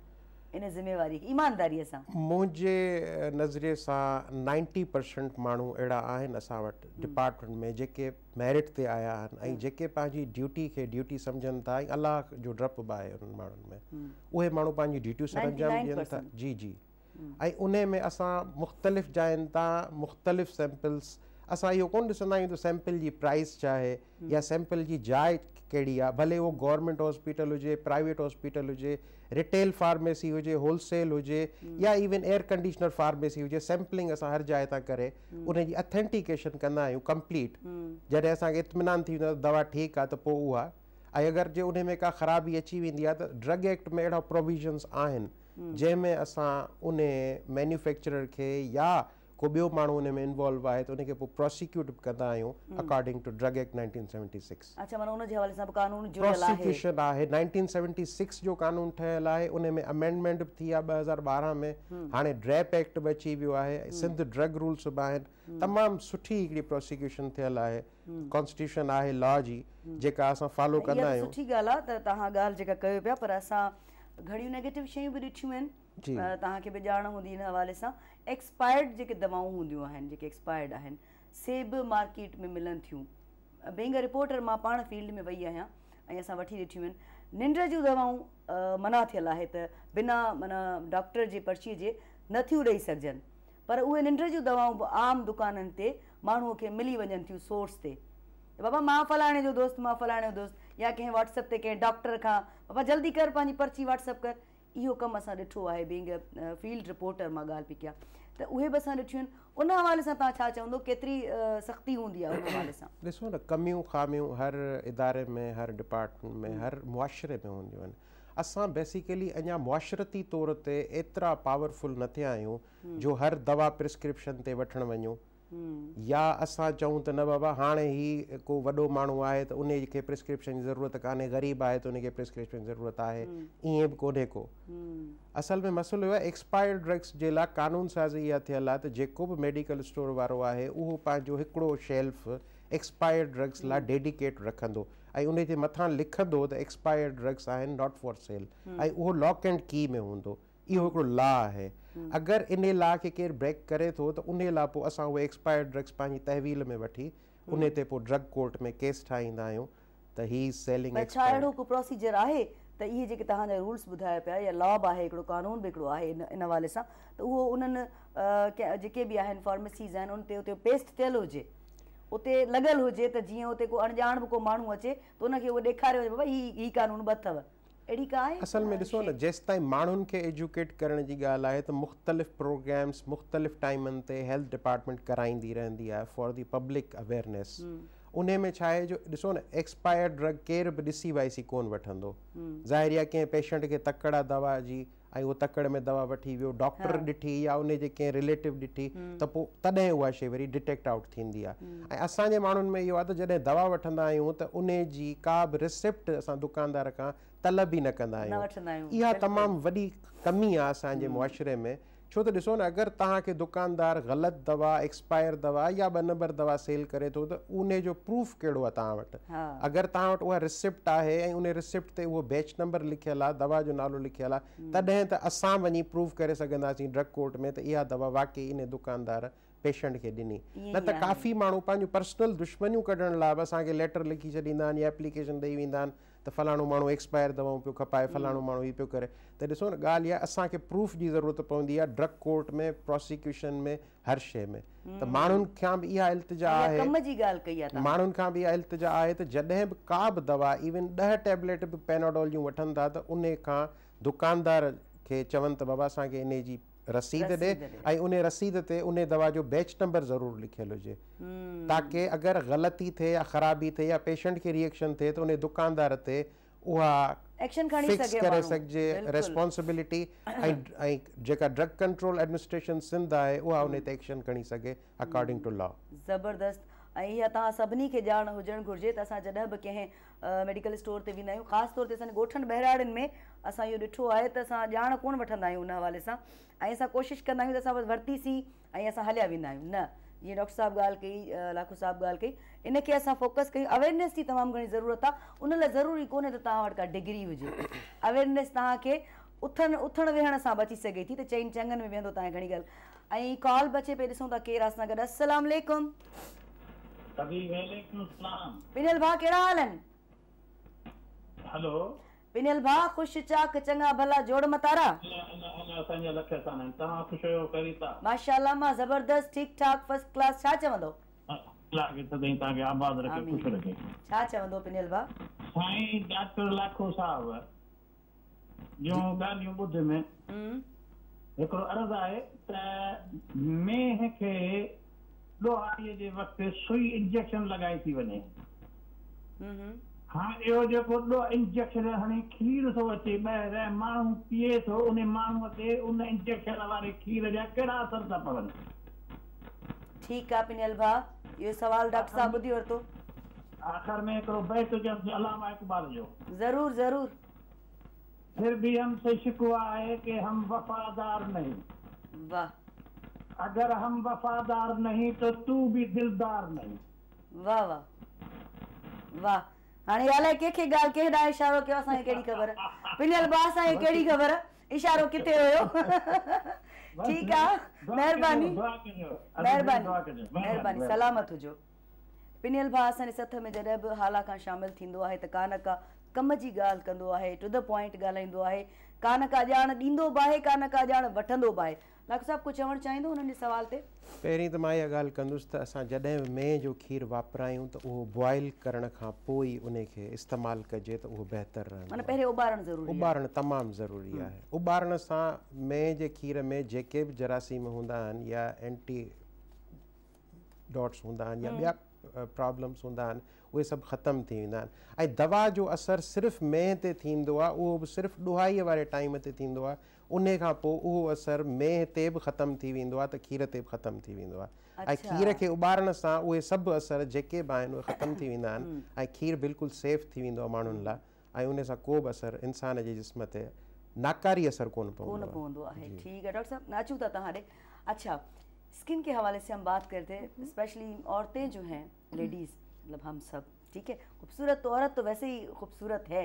इन ज़िम्मेवारी ईमानदारीअ सां? मुंहिंजे नज़रिए सां 90% माण्हू अहिड़ा आहिनि असां वटि डिपार्टमेंट में जेके मेरिट ते आया आहिनि ऐं जेके पंहिंजी ड्यूटी खे ड्यूटी सम्झनि था ऐं अलाह जो डपु बि आहे उन्हनि माण्हुनि में। उहे माण्हू पंहिंजी ड्यूटियूं सर अंजाम ॾियनि था। जी जी। ऐं उन में असां मुख़्तलिफ़ जाइनि तां मुख़्तलिफ़ सैंपल्स, असां इहो कोन ॾिसंदा आहियूं त सैंपल जी प्राइस छा आहे या सैंपल जी जाइ कहिड़ी आहे, भले उहो गवर्नमेंट हॉस्पिटल हुजे, प्राइवेट हॉस्पिटल हुजे, रिटेल फार्मेसी हुजे, होलसेल हुजे या इवन एयर कंडीशनर फार्मेसी हुजे, सैंपलिंग असां हर जाइ तां करे उनजी अथेंटिकेशन कंदा आहियूं कंप्लीट। जॾहिं असांखे इत्मिनान थी वेंदो आहे दवा ठीकु आहे त पोइ उहा, ऐं अगरि जे उन में का ख़राबी अची वेंदी आहे त ड्रग एक्ट में अहिड़ा प्रोविजन्स आहिनि जंहिंमें असां उन मैन्युफैक्चरर खे या को ॿियो माण्हू उन में इन्वॉल्व आहे त उनखे पोइ प्रोसिक्यूट कंदा आहियूं अकॉर्डिंग टू ड्रग एक्ट 1976। अच्छा, माना उन जे हवाले सां कानून जुड़ियल आहे। प्रोसिक्यूशन आहे 1976 जो कानून ठहियल आहे, उन में अमेंडमेंट बि थी आहे 2012 में, हाणे ड्रैप एक्ट बि अची वियो आहे, सिंध ड्रग रूल्स बि आहिनि, तमामु सुठी हिकिड़ी प्रोसिक्यूशन थियल आहे, कॉन्स्टिट्यूशन आहे लॉ जी जेका असां फॉलो कंदा आहियूं। सुठी ॻाल्हि आहे त तव्हां ॻाल्हि जेका कयो पिया, पर असां घणियूं नेगेटिव शयूं बि ॾिठियूं आहिनि, तव्हांखे बि ॼाण हूंदी हिन हवाले सां। एक्सपायर्ड जेके दवाऊं हूंदियूं आहिनि, जेके एक्सपायर्ड आहिनि, से बि मार्केट में मिलनि थियूं। बीइंग अ रिपोर्टर मां पाण फील्ड में वई आहियां ऐं असां वठी ॾिठियूं आहिनि। निंड जूं दवाऊं मना थियल आहे त बिना माना डॉक्टर जे पर्चीअ जे नथियूं ॾेई सघजनि, पर उहे निंड जूं दवाऊं बि आम दुकाननि ते माण्हूअ खे मिली वञनि थियूं सोर्स ते। बाबा मां फलाणे जो दोस्त, मां फलाणे जो दोस्त, या कंहिं व्हाट्सअप ते कंहिं डॉक्टर खां बाबा जल्दी कर पंहिंजी पर्ची व्हाट्सअप कर। इहो कमु असां ॾिठो आहे, बीइंग अ फील्ड रिपोर्टर मां ॻाल्हि पई कयां, त उहे बि असां ॾिठियूं आहिनि। उन हवाले सां तव्हां छा चवंदो, केतिरी सख़्ती हूंदी आहे उन हवाले सां? ॾिसो न, कमियूं ख़ामियूं हर इदारे में, हर डिपार्टमेंट में, हर मुआशरे में हूंदियूं आहिनि। असां बेसिकली अञा मुआशरती तौर ते एतिरा पावरफुल न थिया आहियूं जो हर दवा प्रिस्क्रिप्शन ते वठणु वञूं, या असां चऊं त न बाबा हाणे ही को वॾो माण्हू आहे त उन खे प्रिस्क्रिप्शन जी ज़रूरत कान्हे, ग़रीब आहे त उनखे प्रिस्क्रिप्शन जी ज़रूरत आहे, ईअं बि कोन्हे को। असल में मसइलो इहो आहे एक्सपायर्ड ड्रग्स जे लाइ कानून साज़ी इहा थियल आहे त जेको बि मेडिकल स्टोर वारो आहे उहो पंहिंजो हिकिड़ो शेल्फ एक्सपायर्ड ड्रग्स लाइ डेडिकेट रखंदो ऐं उन जे मथां लिखंदो त एक्सपायर्ड ड्रग्स आहिनि नॉट फॉर सेल, ऐं उहो लॉक एंड की में हूंदो। इहो हिकिड़ो लॉ आहे। अगरि इन लॉ खे केरु ब्रेक करे थो त उन लाइ पोइ असां उहे एक्सपायर्ड ड्रग्स पंहिंजी तहवील में वठी उन ते पोइ ड्रग कोर्ट में केस ठाहींदा आहियूं त ही सेलिंग। छा अहिड़ो को प्रोसीजर आहे त इहे जेके तव्हांजा रूल्स ॿुधाया पिया या लॉ बि आहे, हिकिड़ो कानून बि हिकिड़ो आहे इन हवाले सां, त उहो उन्हनि जेके बि आहिनि फार्मेसीज़ आहिनि उन ते उते पेस्ट थियल हुजे, उते लॻल हुजे, त जीअं उते को अणॼाण बि को माण्हू अचे त उनखे उहो ॾेखारे वञे बाबा ही कानून बि अथव, अहिड़ी का आहे? असल में ॾिसो न, जेसि ताईं माण्हुनि खे एजुकेट करण जी ॻाल्हि आहे त मुख़्तलिफ़ प्रोग्राम्स मुख़्तलिफ़ टाइमनि ते हेल्थ डिपार्टमेंट कराईंदी रहंदी आहे फॉर दी पब्लिक अवेयरनेस। उन में छा आहे जो ॾिसो न, एक्सपायर्ड ड्रग केर बि ॾिसी वाइसी कोन वठंदो। ज़ाहिर आहे कंहिं पेशेंट खे तकड़ आहे दवा जी ऐं उहो तकड़ में दवा वठी वियो, डॉक्टर ॾिठी या उन जे कंहिं रिलेटिव ॾिठी त पोइ तॾहिं उहा शइ वरी डिटेक्ट आउट थींदी आहे। ऐं असांजे माण्हुनि में इहो आहे त जॾहिं दवा वठंदा आहियूं त उन जी का बि रिसिप्ट असां दुकानदार खां तलब ई न कंदा आहियूं। इहा तमामु वॾी कमी आहे असांजे मुआशिरे में। छो त ॾिसो न, अगरि तव्हांखे दुकानदार ग़लति दवा, एक्सपायर दवा या ॿ नंबर दवा सेल करे थो त उन जो प्रूफ कहिड़ो आहे तव्हां वटि? अगरि तव्हां वटि उहा रिसिप्ट आहे ऐं उन रिसिप्ट ते उहो बैच नंबर लिखियलु आहे, दवा जो नालो लिखियलु आहे, तॾहिं त असां वञी प्रूफ करे सघंदासीं ड्रग कोर्ट में त इहा दवा वाकई इन दुकानदार पेशेंट खे ॾिनी। न त काफ़ी माण्हू पंहिंजूं पर्सनल दुश्मनियूं कढण लाइ बि असांखे लेटर लिखी छॾींदा आहिनि या एप्लीकेशन ॾेई वेंदा आहिनि त फलाणो माण्हू एक्सपायर दवाऊं पियो खपाए, फलाणो माण्हू हीअ पियो करे। त ॾिसो न, ॻाल्हि इहा असांखे प्रूफ जी ज़रूरत पवंदी आहे ड्रग कोर्ट में, प्रोसिक्यूशन में, हर शइ में। त माण्हुनि खां बि इहा इल्तिजा आहे, माण्हुनि खां बि इहा इल्तिजा आहे त जॾहिं बि का बि दवा, इवन 10 टैबलेट बि पेनाडोल जूं वठनि था त उन खां दुकानदार खे चवनि त बाबा असांखे इन जी रसीद ॾे ऐं उन रसीद ते उन दवा जो बैच नंबर ज़रूरु लिखियलु हुजे, ताकी अगरि ग़लती थिए या ख़राबी थिए या पेशेंट खे रिएक्शन थिए त उन दुकानदार ते उहा एक्शन खणी फिक्स करे सघिजे रेस्पॉन्सिबिलिटी, ऐं जेका ड्रग कंट्रोल एडमिनिस्ट्रेशन सिंध आहे उहा उन ते एक्शन खणी सघे अकॉर्डिंग टू लॉ। ज़बरदस्त। ऐं इहा तव्हां सभिनी खे ॼाण हुजणु घुरिजे त असां जॾहिं बि कंहिं मेडिकल स्टोर ते वेंदा आहियूं, ख़ासि तौर ते असांजे ॻोठनि बहिराड़ियुनि में असां इहो ॾिठो आहे त असां ॼाण कोन वठंदा आहियूं उन हवाले सां, ऐं असां कोशिशि कंदा आहियूं त असां बसि वरितीसीं ऐं असां हलिया वेंदा आहियूं। न, जीअं डॉक्टर साहिबु ॻाल्हि कई, लाखो साहिबु ॻाल्हि कई, इनखे असां फोकस कयूं। अवेयरनेस जी तमामु घणी ज़रूरत आहे। उन लाइ ज़रूरी कोन्हे त तव्हां वटि का डिग्री हुजे। अवेयरनेस तव्हांखे उथण वेहण सां बची सघे थी, त चइनि चङनि में वेहंदो तव्हांजी घणी ॻाल्हि। ऐं कॉल बि अचे पई, ॾिसूं था केरु आहे असां गॾु। अस्सलाम वालेकुम। पिनियल भाउ, कहिड़ा हाल आहिनि? हेलो पिनियल भाउ, ख़ुशि चाक, चङा भला, जोड़ मतारा? माशाअल्लाह, मां ज़बरदस्त, ठीक ठाक, फर्स्ट क्लास। छा चवंदो? छा चवंदो पिनियल भाउ? साईं डॉक्टर लाखो साहब जो ॻाल्हियूं ॿुध में हिकिड़ो अर्ज़ु आहे त मेंह खे ॾोहाईअ जे वक़्तु सुई इंजेक्शन लॻाई थी वञे। हाणे इहो जेको इंजेक्शन हाणे खीर थो अचे ॿाहिरि, माण्हू पीए थो, उन माण्हूअ ते उन इंजेक्शन वारे खीर जा कहिड़ा असर था पवनि? ठीकु आहे पिनियल भाउ, इहो सवाल डॉक्टर साहब ॿुधी वरितो। आख़िर में हिकिड़ो बैत हुजनि अलामा इक़बाल जो। ज़रूर ज़रूर। फिर भी हमसे शिकवा है कि हम वफादार नहीं। वाह। अगर हम वफादार नहीं तो तू भी दिलदार नहीं। वाह वाह वाह। हाणे अलाए कंहिंखे ॻाल्हि केॾा इशारो कयो, असांखे कहिड़ी ख़बर? पिनियल भाउ, असांखे कहिड़ी ख़बर इशारो किथे हुयो? ठीकु आहे, महिरबानी महिरबानी महिरबानी, सलामत हुजो। पिनियल भाउ असांजे सथ में जॾहिं बि हाला खां शामिलु थींदो आहे त का न का कम जी ॻाल्हि कंदो आहे, टू द पॉइंट ॻाल्हाईंदो आहे, का न का ॼाण ॾींदो बि आहे, का न का ॼाण वठंदो बि आहे। डॉक्टर साहिबु कुझु चवणु चाहींदो हुननि जे सवाल ते? पहिरीं त मां इहा ॻाल्हि कंदुसि त असां जॾहिं बि मेह जो खीरु वापरायूं त उहो बॉइल करण खां पोइ ई उनखे इस्तेमालु कजे त उहो बहितरु रहंदो। माना पहिरियों उॿारणु ज़रूरी आहे? उॿारणु तमामु ज़रूरी आहे। उॿारण सां मेह जे खीर में जेके बि जरासीम हूंदा आहिनि या एंटी डॉट्स हूंदा आहिनि या ॿिया प्रॉब्लम्स हूंदा आहिनि, उहे सभु ख़तमु थी वेंदा आहिनि। ऐं दवा जो असरु सिर्फ़ु मेह ते थींदो आहे, उहो बि सिर्फ़ु ॾुहाईअ वारे टाइम ते थींदो आहे। उन खां पोइ उहो असरु मेह ते बि ख़तमु थी वेंदो आहे, त खीर ते बि ख़तमु थी वेंदो आहे। ऐं खीर खे उॿारण सां उहे सभु असर जेके बि आहिनि उहे ख़तमु थी वेंदा आहिनि ऐं खीर बिल्कुलु सेफ थी वेंदो आहे माण्हुनि लाइ, ऐं उन सां को बि असरु इंसान जे जिस्म ते नाकारी असरु कोन पवंदो है। ठीक है डॉक्टर साहब, अचूं था तव्हां ॾे। अच्छा, स्किन के हवाले से हम बात करते हैं, स्पेशली औरतें जो हैं, लेडीज़, मतलब हम सब, ठीक है, खूबसूरत तो औरत तो वैसे ही खूबसूरत है,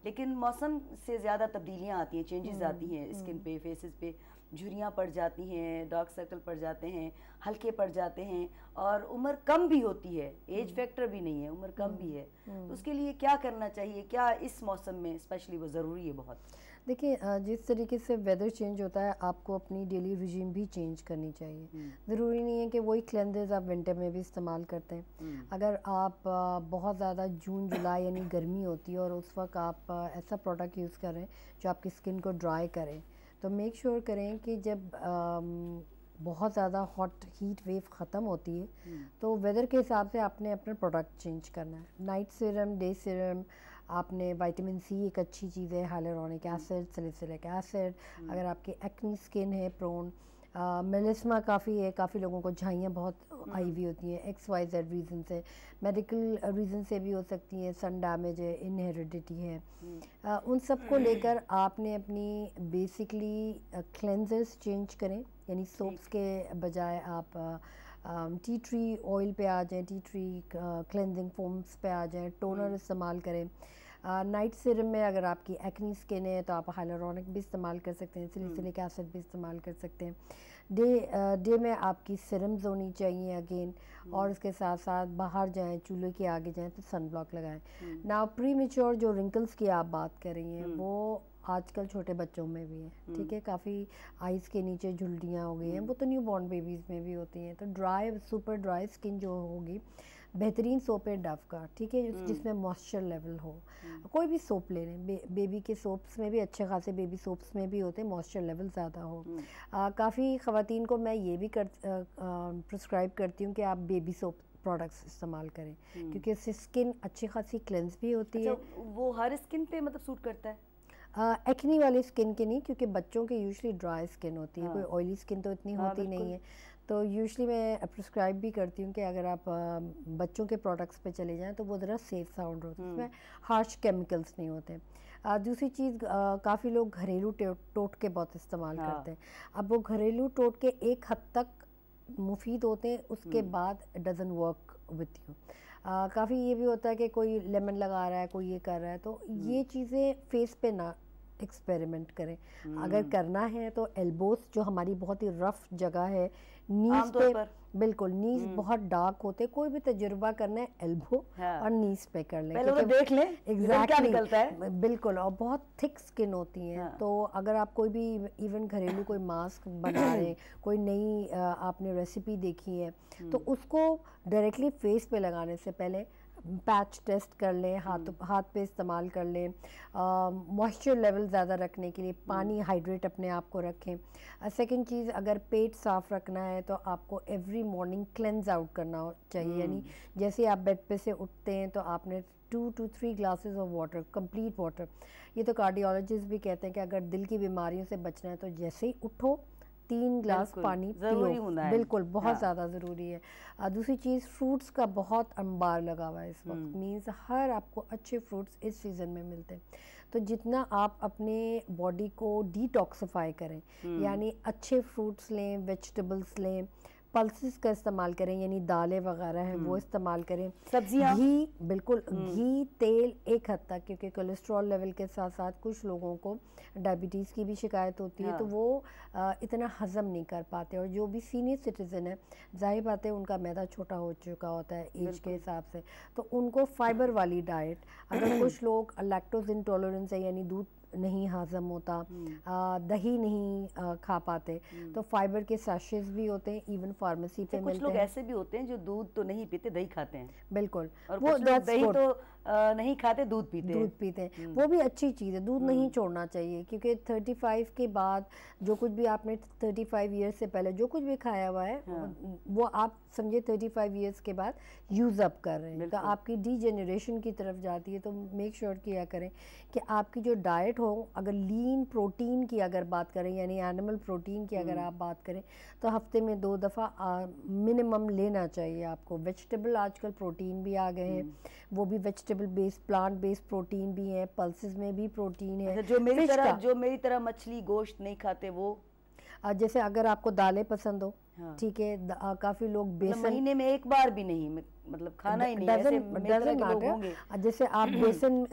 लेकिन मौसम से ज़्यादा तब्दीलियाँ आती हैं, चेंजेस आती हैं स्किन पे, फेसेस पे, झुर्रियाँ पड़ जाती हैं, डार्क सर्कल पड़ जाते हैं, हल्के पड़ जाते हैं, और उम्र कम भी होती है, एज फैक्टर भी नहीं है, उम्र कम भी है, तो उसके लिए क्या करना चाहिए, क्या इस मौसम में स्पेशली वो ज़रूरी है बहुत? देखिए, जिस तरीके से वेदर चेंज होता है, आपको अपनी डेली रिजीम भी चेंज करनी चाहिए। ज़रूरी नहीं है कि वही क्लेंजर्स आप विंटर में भी इस्तेमाल करते हैं। अगर आप बहुत ज़्यादा जून जुलाई यानी गर्मी होती है और उस वक्त आप ऐसा प्रोडक्ट यूज़ करें जो आपकी स्किन को ड्राई करें, तो मेक श्योर करें कि जब बहुत ज़्यादा हॉट हीट वेव ख़त्म होती है तो वेदर के हिसाब से आपने अपना प्रोडक्ट चेंज करना है। नाइट सीरम, डे सीरम, आपने विटामिन सी एक अच्छी चीज़ है, हाइलुरोनिक एसिड, सैलिसिलिक एसिड। अगर आपकी एक्नी स्किन है प्रोन, मेलिस्मा काफ़ी है, काफ़ी लोगों को झाइयाँ बहुत आई हुई होती हैं XYZ रीज़न से, मेडिकल रीज़न से भी हो सकती हैं, सन डैमेज है, इनहेरिडिटी है, उन सब को लेकर आपने अपनी बेसिकली क्लेंजर्स चेंज करें, यानी सोप्स के बजाय आप टी ट्री ऑयल पे आ जाएं, टी ट्री क्लेंजिंग फोम्स पे आ जाएं, टोनर इस्तेमाल करें। नाइट सीरम में अगर आपकी एक्नी स्किन है तो आप हाइलुरोनिक भी इस्तेमाल कर सकते हैं, सैलिसिलिक एसिड भी इस्तेमाल कर सकते हैं। डे में आपकी सीरम्स होनी चाहिए अगेन, और उसके साथ साथ बाहर जाएं, चूल्हे के आगे जाएं तो सन ब्लॉक लगाएं। नाउ प्री मेच्योर जो रिंकल्स की आप बात कर रही हैं वो आजकल छोटे बच्चों में भी है, ठीक है, काफ़ी आइज़ के नीचे झुर्रियाँ हो गई हैं, वो तो न्यू बॉर्न बेबीज़ में भी होती हैं। तो ड्राई, सुपर ड्राई स्किन जो होगी, बेहतरीन सोप है डव का, ठीक है, जिसमें मॉइस्चर लेवल हो। कोई भी सोप ले लें, बेबी के सोप्स में भी अच्छे खासे बेबी सोप्स में भी होते हैं, मॉइस्चर लेवल ज़्यादा हो। काफ़ी ख़वातीन को मैं ये भी प्रिस्क्राइब करती हूँ कि आप बेबी सोप प्रोडक्ट्स इस्तेमाल करें, क्योंकि इससे स्किन अच्छी खासी क्लेंस भी होती है। वो हर स्किन पे मतलब सूट करता है? एक्नी वाली स्किन के नहीं, क्योंकि बच्चों की यूजुअली ड्राई स्किन होती है, कोई ऑयली स्किन तो इतनी होती नहीं है। तो यूजुअली मैं प्रिस्क्राइब भी करती हूँ कि अगर आप बच्चों के प्रोडक्ट्स पे चले जाएं तो वो ज़रा सेफ साउंड होता है, उसमें हार्श केमिकल्स नहीं होते। दूसरी चीज़, काफ़ी लोग घरेलू टोटके बहुत इस्तेमाल करते हैं। अब वो घरेलू टोटके एक हद तक मुफीद होते हैं, उसके बाद it doesn't work with U. काफ़ी ये भी होता है कि कोई लेमन लगा रहा है, कोई ये कर रहा है, तो ये चीज़ें फेस पे ना एक्सपेरिमेंट करें। अगर करना है तो एल्बोस, जो हमारी बहुत ही रफ जगह है, नीज पे, बिल्कुल नीज बहुत डार्क होते, कोई भी तजुर्बा करना है एल्बो और नीज पे कर लें, पहले तो देख लें क्या निकलता है। बिल्कुल, और बहुत थिक स्किन होती है। तो अगर आप कोई भी इवन घरेलू कोई मास्क बना रहे हैं, कोई नई आपने रेसिपी देखी है, तो उसको डायरेक्टली फेस पे लगाने से पहले पैच टेस्ट कर लें, हाथ पे इस्तेमाल कर लें। मॉइस्चर लेवल ज़्यादा रखने के लिए पानी हाइड्रेट अपने आप को रखें। सेकंड चीज़, अगर पेट साफ़ रखना है तो आपको एवरी मॉर्निंग क्लेंज आउट करना चाहिए, यानी जैसे आप बेड पे से उठते हैं तो आपने 2 to 3 glasses of water, complete water. ये तो कार्डियोलॉजिस्ट भी कहते हैं कि अगर दिल की बीमारियों से बचना है तो जैसे ही उठो 3 ग्लास पानी पियो, बिल्कुल बहुत ज़्यादा ज़रूरी है। दूसरी चीज़, फ्रूट्स का बहुत अंबार लगा हुआ है इस वक्त, मीन्स हर आपको अच्छे फ्रूट्स इस सीज़न में मिलते हैं। तो जितना आप अपने बॉडी को डिटॉक्सिफाई करें, यानी अच्छे फ्रूट्स लें, वेजिटेबल्स लें, पल्सेस का इस्तेमाल करें, यानी दालें वगैरह हैं वो इस्तेमाल करें, सब्जियां, घी, बिल्कुल घी, तेल एक हद तक, क्योंकि कोलेस्ट्रॉल लेवल के साथ साथ कुछ लोगों को डायबिटीज़ की भी शिकायत होती है, तो वो इतना हज़म नहीं कर पाते। और जो भी सीनियर सिटीज़न है, जाहिर बात है उनका मैदा छोटा हो चुका होता है एज के हिसाब से, तो उनको फाइबर वाली डाइट, अगर कुछ लोग लैक्टोज इंटॉलरेंस है, यानी दूध नहीं हजम होता, दही नहीं खा पाते, तो फाइबर के सैशेस भी होते हैं, इवन फार्मेसी पे मिलते हैं। कुछ लोग ऐसे भी होते हैं जो दूध तो नहीं पीते, दही खाते हैं। बिल्कुल, और वो दही तो नहीं खाते, दूध पीते हैं। वो भी अच्छी चीज़ है, दूध नहीं छोड़ना चाहिए, क्योंकि 35 के बाद जो कुछ भी आपने 35 ईयर्स से पहले जो कुछ भी खाया हुआ है, वो आप समझे 35 ईयर्स के बाद यूज़ अप कर रहे हैं, तो आपकी डीजेनरेशन की तरफ जाती है। तो मेक श्योर किया करें कि आपकी जो डाइट हो, अगर लीन प्रोटीन की अगर बात करें, यानी एनिमल प्रोटीन की अगर आप बात करें, तो हफ्ते में 2 दफ़ा मिनिमम लेना चाहिए आपको। वेजिटेबल आजकल प्रोटीन भी आ गए हैं, वो भी vegetable based, plant based protein भी है, पल्सेस में भी प्रोटीन है। जो मेरी तरह मछली गोश्त नहीं खाते, वो जैसे अगर आपको दालें पसंद हो, ठीक है, काफ़ी लोग बेसन महीने में एक बार भी नहीं, मतलब खाना ही नहीं है, ऐसे मेरे तरह के लोग होंगे। जैसे आप बेसन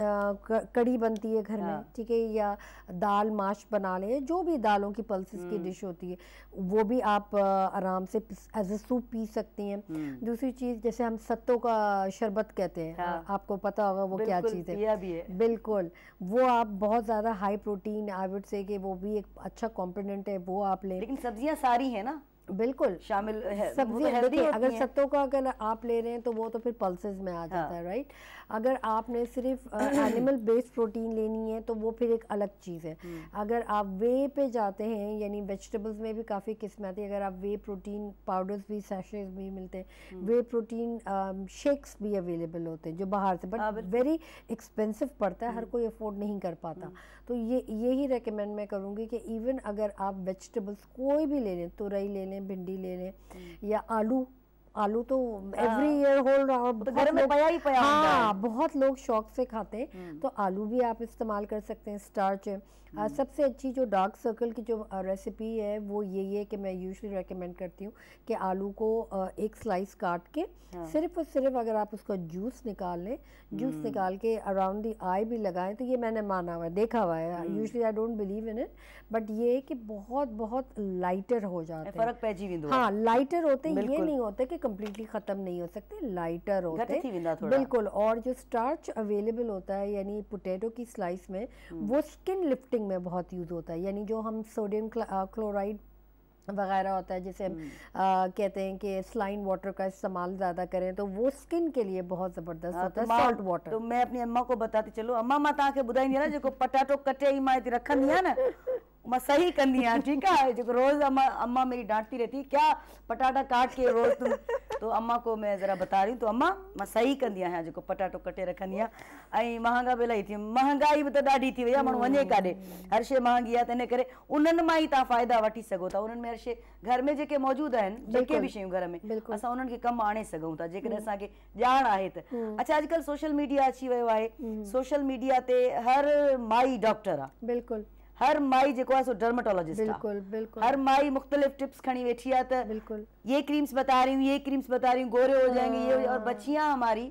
कड़ी बनती है घर में, ठीक है, या दाल माश बना लें, जो भी दालों की पल्सेस की डिश होती है वो भी आप आराम से एज ए सूप पी सकती हैं। दूसरी चीज़ जैसे हम सत्तों का शरबत कहते हैं, आपको पता होगा वो क्या चीज़ है। बिल्कुल, वो आप बहुत ज़्यादा high protein, I would say कि वो भी एक अच्छा कॉम्पोनेंट है, वो आप लें। लेकिन सब्जियां सारी हैं ना बिल्कुल शामिल है, सब्जियां देखिए, अगर सत्तों का अगर आप ले रहे हैं तो वो तो फिर पल्सेस में आ जाता है, राइट। अगर आपने सिर्फ एनिमल बेस्ड प्रोटीन लेनी है तो वो फिर एक अलग चीज़ है। अगर आप वे पे जाते हैं, यानी वेजिटेबल्स में भी काफ़ी किस्म आती है, अगर आप वे प्रोटीन पाउडर्स भी, सैशेज भी मिलते हैं, वे प्रोटीन शेक्स भी अवेलेबल होते हैं जो बाहर से, बट वेरी एक्सपेंसिव पड़ता है, हर कोई अफोर्ड नहीं कर पाता। तो यही रेकमेंड मैं करूँगी कि इवन अगर आप वेजिटेबल्स कोई भी ले लें, तुरई ले लें, भिंडी ले लें, या आलू तो एवरी ईयर होल तो घर में पया ही पया होता है। बहुत लोग शौक से खाते हैं, तो आलू भी आप इस्तेमाल कर सकते हैं, स्टार्च है। सबसे अच्छी जो डार्क सर्कल की जो रेसिपी है वो यही है कि मैं यूजुअली रेकमेंड करती हूँ कि आलू को एक स्लाइस काट के सिर्फ और सिर्फ अगर आप उसका जूस निकाल लें, जूस निकाल के अराउंड दी आई भी लगाएं, तो ये मैंने माना हुआ है, देखा हुआ है। Usually I don't believe in it, but ये कि बहुत बहुत लाइटर हो जाते हैं, फर्क पैजी विंदो। हाँ, लाइटर होते हैं, ये नहीं होते कि कम्प्लीटली ख़त्म नहीं हो सकते, लाइटर होते हैं बिल्कुल। और जो स्टार्च अवेलेबल होता है यानी पोटैटो की स्लाइस में, वो स्किन लिफ्टिंग में बहुत यूज़ होता है। यानी जो हम सोडियम क्लोराइड वगैरह होता है, जैसे हम कहते हैं कि स्लाइन वाटर का इस्तेमाल ज़्यादा करें, तो वो स्किन के लिए बहुत ज़बरदस्त होता है, सॉल्ट वाटर। तो मैं अपनी अम्मा को बताती चलो, अम्मा मां तव्हांखे ॿुधाईंदी आहे न, जेको पटाटो कटे ई मां हिते रखंदी आहियां न, मैं सही कंदी आहियां, ठीक है। जो रोज अम्मा मेरी डांटती रहती, क्या पटाटा काट के रोज तुम, तो अम्मा को मैं जरा बता रही हूँ, तो अम्मा मैं सही कंदी आहियां, जो पटाटो कटे रखंदी आहियां। ऐं महांगा बि इलाही थी, महांगाई बि त ॾाढी थी वई आहे, माण्हू वञे काॾे, हर शइ महांगी आहे, त इन करे उन्हनि मां ई तव्हां फ़ाइदा वठी सघो था। उन्हनि में हर शइ घर में जेके मौजूद आहिनि, जेके बि शयूं घर में, असां उन्हनि खे कमु आणे सघूं था जेकॾहिं असांखे ॼाण आहे त। अच्छा, अॼुकल्ह सोशल मीडिया अची वियो आहे, सोशल मीडिया ते हर माई डॉक्टर आहे, बिल्कुल हर माई जेको आहे सो डर्मेटोलॉजिस्ट आहे, बिल्कुल बिल्कुल। हर माई मुख्तलिफ टिप्स खणी बैठी है, तो बिल्कुल ये क्रीम्स बता रही हूँ, ये क्रीम्स बता रही हूँ, गोरे हो जाएंगे ये, और बच्चियां हमारी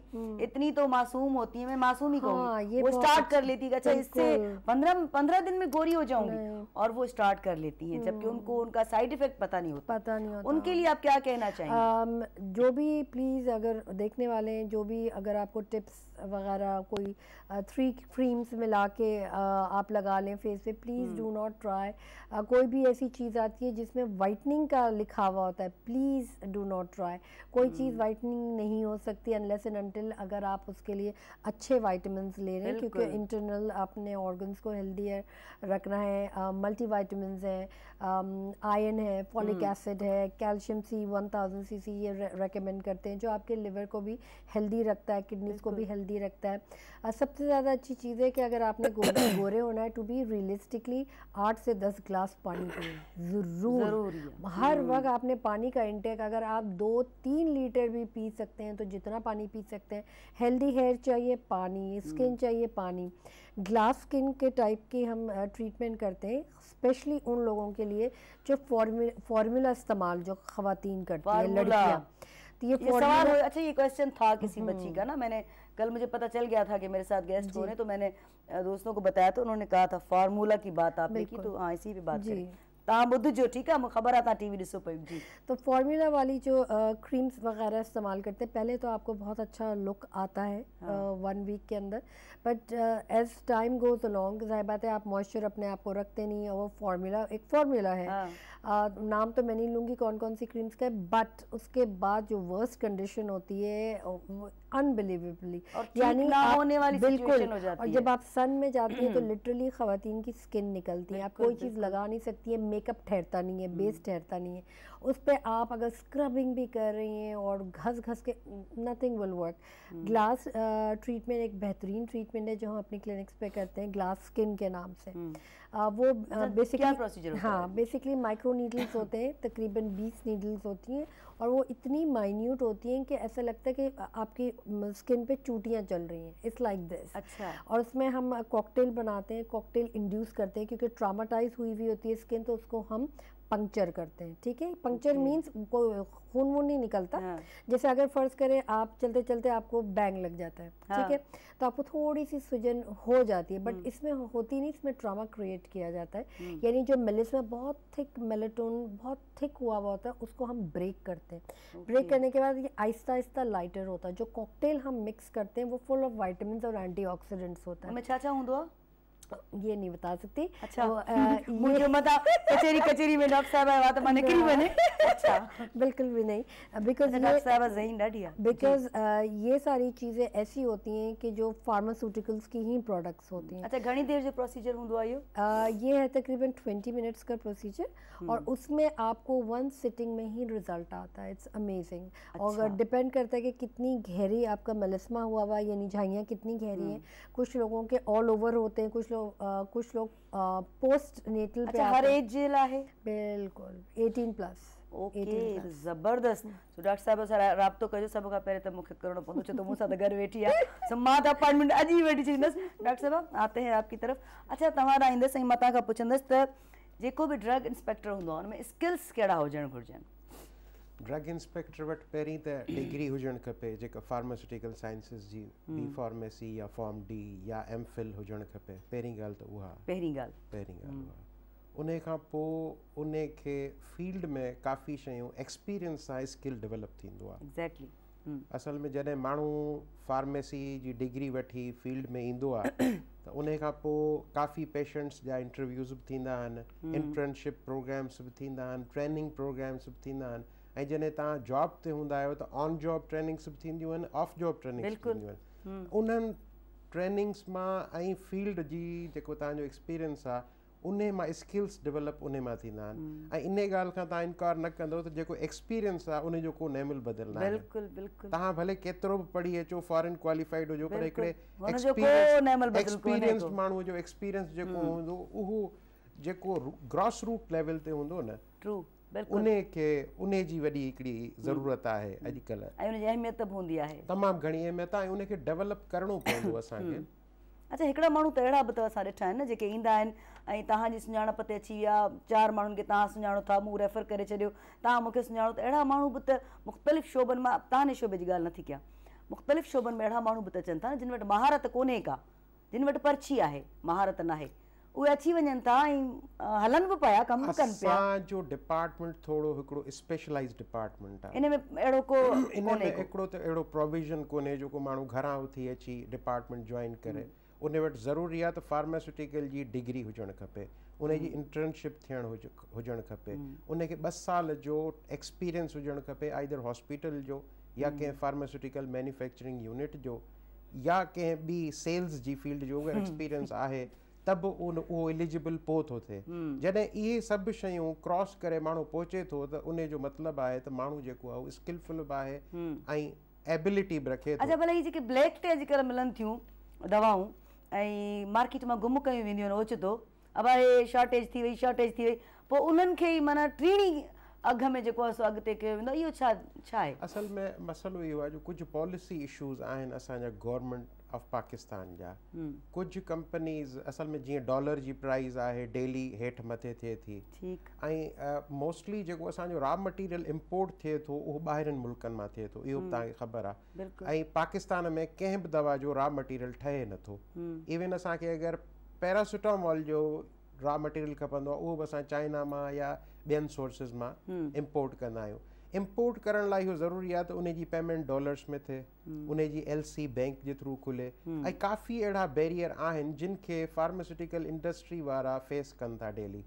इतनी तो मासूम होती हैं, मैं मासूम ही कहूँगी, वो स्टार्ट कर लेती है, अच्छा इससे 15 दिन में गोरी हो जाऊंगी, और वो स्टार्ट कर लेती हैं, जबकि उनको उनका साइड इफेक्ट पता नहीं होता। उनके लिए आप क्या कहना चाहेंगे? जो भी प्लीज़ अगर देखने वाले हैं, जो भी अगर आपको टिप्स वगैरह कोई 3 क्रीम्स मिला के आप लगा लें face pay, please do not try. कोई भी ऐसी चीज़ आती है जिसमें वाइटनिंग का लिखा हुआ होता है, प्लीज़ डू नॉट ट्राई। कोई चीज़ वाइटनिंग नहीं हो सकती अनलेस एंड अनटिल अगर आप उसके लिए अच्छे वाइटामिन्स ले रहे हैं, क्योंकि इंटरनल अपने ऑर्गन्स को हेल्दी रखना है। मल्टी वाइटामिन्स हैं, आयरन है, फॉलिक एसिड है, कैल्शियम C1000 cc ये रेकमेंड करते हैं, जो आपके लिवर को भी हेल्दी रखता है, किडनीज को भी हेल्दी रखता है। सबसे ज़्यादा अच्छी चीज़ है कि अगर आपने गोरे होना है, टू बी रियलिस्टिकली 8 से 10 ग्लास पानी पिए ज़रूर। हर वक्त आपने पानी का इंटेक, अगर आप 2-3 लीटर भी पी सकते हैं तो जितना पानी पी सकते हैं। हेल्दी हेयर चाहिए पानी, स्किन चाहिए पानी। ग्लास स्किन के टाइप की हम ट्रीटमेंट करते हैं, स्पेशली उन लोगों के लिए जो फार्मूला इस्तेमाल जो ख़वातीन करती हैं, लड़कियाँ। तो ये सवाल, अच्छा ये क्वेश्चन था किसी बच्ची का ना, मैंने कल मुझे पता चल गया था कि मेरे साथ गेस्ट हो रहे, तो मैंने दोस्तों को बताया, तो उन्होंने कहा था फार्मूला की बात आपने की, तो हाँ इसी पे बात करें। तव्हां ॿुधिजो, ठीकु आहे, मूंखे ख़बर आहे तव्हां टीवी ॾिसो पई जी। तो फार्मूला वाली जो क्रीम्स वगैरह इस्तेमाल करते हैं, पहले तो आपको बहुत अच्छा लुक आता है 1 वीक के अंदर, but as time goes along, ज़ाहिर बात है आप मॉइस्चर अपने आप को रखते नहीं है। वो एक फार्मूला है, नाम तो मैं नहीं लूँगी कौन कौन सी क्रीम्स का, बट उसके बाद जो वर्स्ट कंडीशन होती है अनबिलीवेबली, यानी होने वाली सिचुएशन हो जाती है। और जब आप सन में जाती हैं तो लिटरली ख़वातीन की स्किन निकलती है, आप कोई चीज़ लगा नहीं सकती है, मेकअप ठहरता नहीं है, बेस ठहरता नहीं है उस पर। आप अगर स्क्रबिंग भी कर रही हैं और घस के, नथिंग विल वर्क। ग्लास ट्रीटमेंट एक बेहतरीन ट्रीटमेंट है जो हम अपनी क्लिनिक्स पे करते हैं, ग्लास स्किन के नाम से। वो बेसिकली, हाँ, बेसिकली माइक्रो नीडल्स होते हैं, तकरीबन 20 नीडल्स होती हैं, और वो इतनी माइन्यूट होती हैं कि ऐसा लगता है कि आपकी स्किन पे चूटियाँ चल रही हैं, इट्स लाइक दिस। अच्छा। और उसमें हम कॉकटेल बनाते हैं, कॉकटेल इंड्यूस करते हैं, क्योंकि ट्रामाटाइज हुई होती है स्किन, तो उसको हम पंक्चर करते हैं, ठीक है। पंक्चर मीन्स खून वून नहीं निकलता। हाँ। जैसे अगर फर्ज करें आप चलते चलते आपको बैंग लग जाता है, ठीक है, तो आपको थोड़ी सी सूजन हो जाती है, बट इसमें होती नहीं, इसमें ट्रॉमा क्रिएट किया जाता है। यानी जो मेलिस्मा बहुत थिक मेलेटोन बहुत थिक हुआ होता है, उसको हम ब्रेक करते हैं। ब्रेक करने के बाद ये आहिस्ता आहिस्ता लाइटर होता है। जो कॉकटेल हम मिक्स करते हैं वो फुल ऑफ विटामिन्स और एंटीऑक्सीडेंट्स होता है। मैं छा हूंदो आहे? ये नहीं बता सकती। अच्छा, ये मुझे मता कचेरी में डॉक्टर साहब आया तो मैं निकली वने। अच्छा, बिल्कुल भी नहीं, बिकॉज डॉक्टर साहब ज़हीन ॾाढी आहे। बिकॉज ये सारी चीज़ें ऐसी होती हैं कि जो फार्मास्यूटिकल्स की ही प्रोडक्ट्स होती हैं। अच्छा, घणी देर जो प्रोसीजर हूंदो आहे इहो? ये है तकरीबन 20 मिनट्स का प्रोसीजर, और उसमें आपको 1 सिटिंग में ही रिजल्ट आता है। It's amazing. और डिपेंड करता है कि कितनी गहरी आपका मेलिस्मा हुआ हुआ, यानी झाइयाँ कितनी गहरी हैं। कुछ लोगों के ऑल ओवर होते हैं, कुछ लोग पोस्ट नेटल पे। अच्छा, हर एज जे लाइ? बिल्कुल 18 प्लस। ओके, ज़बरदस्त। तो डॉक्टर साहब सां राब्तो कजो। सभ खां पहिरियों त मूंखे करिणो पवंदो, छो त मूं सां त घर वेठी आहे, सो मां त अपॉइंटमेंट अॼु ई वेठी छॾींदसि। डॉक्टर साहब आते हैं आपकी तरफ। अच्छा, तव्हां ॾांहुं ईंदसि ऐं मां तव्हां खां पुछंदसि त जेको बि ड्रग इंस्पेक्टर हूंदो आहे हुन में स्किल्स कहिड़ा हुजणु घुरिजनि? ड्रग इंस्पेक्टर वटि पहिरीं त डिग्री हुजणु खपे, जेका फार्मास्यूटिकल साइंसिस जी बी फार्मेसी या फॉर्म डी या एमफिल हुजणु खपे। पहिरीं ॻाल्हि त उहा। पहिरीं ॻाल्हि उहा। उन खां पोइ उन खे फील्ड में काफ़ी शयूं एक्सपीरियंस सां स्किल डेवलप थींदो आहे। एग्ज़ैक्टली। असल में जॾहिं माण्हू फार्मेसी जी डिग्री वठी फील्ड में ईंदो आहे त उन खां पोइ काफ़ी पेशेंट्स जा इंटरव्यूज़ बि थींदा आहिनि, इंटर्नशिप प्रोग्राम्स बि थींदा आहिनि, ट्रेनिंग प्रोग्राम्स बि थींदा आहिनि। ऐं जॾहिं तव्हां जॉब ते हूंदा आहियो त ऑन जॉब ट्रेनिंग्स बि थींदियूं आहिनि, ऑफ जॉब ट्रेनिंग्स बि थींदियूं आहिनि। उन्हनि ट्रेनिंग्स मां ऐं फील्ड जी जेको तव्हांजो एक्सपीरियंस आहे उन मां स्किल्स डेवलप उन मां थींदा आहिनि। ऐं इन ॻाल्हि खां तव्हां इनकार न कंदो त जेको एक्सपीरियंस आहे उन जो को नेमिल बदल न आहे। बिल्कुलु बिल्कुलु। तव्हां भले केतिरो बि पढ़ी अचो, फॉरेन क्वालिफाइड हुजो, पर हिकिड़े एक्सपीरियंस्ड माण्हूअ जो एक्सपीरियंस जेको हूंदो उहो जेको ग्रॉस रूट लेवल ते हूंदो न, ट्रू, उन खे उन जी वॾी हिकिड़ी ज़रूरत आहे अॼुकल्ह। ऐं उन जी अहमियत बि हूंदी आहे, तमामु घणी अहमियत आहे, ऐं उन खे डेवलप करिणो पवंदो असांखे। अच्छा, हिकिड़ा माण्हू त अहिड़ा बि त असां ॾिठा आहिनि न जेके ईंदा आहिनि ऐं तव्हांजी सुञाणप ते अची विया, 4 माण्हुनि खे तव्हां सुञाणो था, मूं रेफर करे छॾियो, तव्हां मूंखे सुञाणो। त अहिड़ा माण्हू बि त मुख़्तलिफ़ शोबनि मां, तव्हां शोबे जी ॻाल्हि नथी कयां, मुख़्तलिफ़ शोबनि में अहिड़ा माण्हू बि त अचनि था न जिन वटि महारत कोन्हे का, जिन वटि पर्ची आहे, महारत न आहे, उहे अची वञनि था ऐं हलनि बि पिया, कमु कनि पिया। असांजो डिपार्टमेंट थोरो हिकिड़ो स्पेशलाइज़ डिपार्टमेंट आहे। इन में अहिड़ो को इन में हिकिड़ो त अहिड़ो प्रोविज़न कोन्हे जेको माण्हू घरां उथी अची डिपार्टमेंट जॉइन करे। उन वटि ज़रूरी आहे त फार्मास्यूटिकल जी डिग्री हुजणु खपे, उन जी इंटर्नशिप थियणु हुजणु खपे, उन खे 2 साल जो एक्सपीरियंस हुजणु खपे, आइदर हॉस्पिटल जो या कंहिं फार्मास्यूटिकल मैन्युफैक्चरिंग यूनिट जो या कंहिं ॿी सेल्स जी फील्ड जो उहो एक्सपीरियंस आहे, त बि उहो एलिजिबल पोइ थो थिए। जॾहिं इहे सभु शयूं क्रॉस करे माण्हू पहुचे थो त उन जो मतिलबु आहे त माण्हू जेको आहे उहो स्किलफुल बि आहे ऐं एबिलिटी बि रखे थो। अच्छा, भला हीअ जेके ब्लैक ते अॼुकल्ह मिलनि थियूं दवाऊं ऐं मार्केट मां गुम कयूं वेंदियूं आहिनि ओचितो, अब हे शॉर्टेज थी वई, पोइ उन्हनि खे ई माना टीणी अघ में जेको आहे सो अॻिते कयो वेंदो, इहो छा आहे? असल में मसइलो इहो आहे जो कुझु पॉलिसी इशूज़ आहिनि असांजा गवर्नमेंट ऑफ पाकिस्तान जा। कुझु कंपनीज़ असल में जीअं डॉलर जी प्राइस आहे डेली हेठि मथे थिए थी, ऐं मोस्टली जेको असांजो रॉ मटीरियल इम्पोर्ट थिए थो उहो ॿाहिरिनि मुल्कनि मां थिए थो, इहो बि तव्हांखे ख़बर आहे। ऐं पाकिस्तान में कंहिं बि दवा जो रॉ मटीरियल ठहे नथो। इवन असांखे अगरि पैरासिटामोल जो रॉ मटीरियल खपंदो आहे उहो बि असां चाइना मां या ॿियनि सोर्सिस मां इम्पोर्ट कंदा आहियूं। इम्पोर्ट करण लाइ इहो ज़रूरी आहे त उन जी पेमेंट डॉलर्स में थिए, उन जी LC बैंक जे थ्रू खुले, ऐं काफ़ी अहिड़ा बैरियर आहिनि जिन खे फार्मास्यूटिकल इंडस्ट्री वारा फेस कनि था डेली।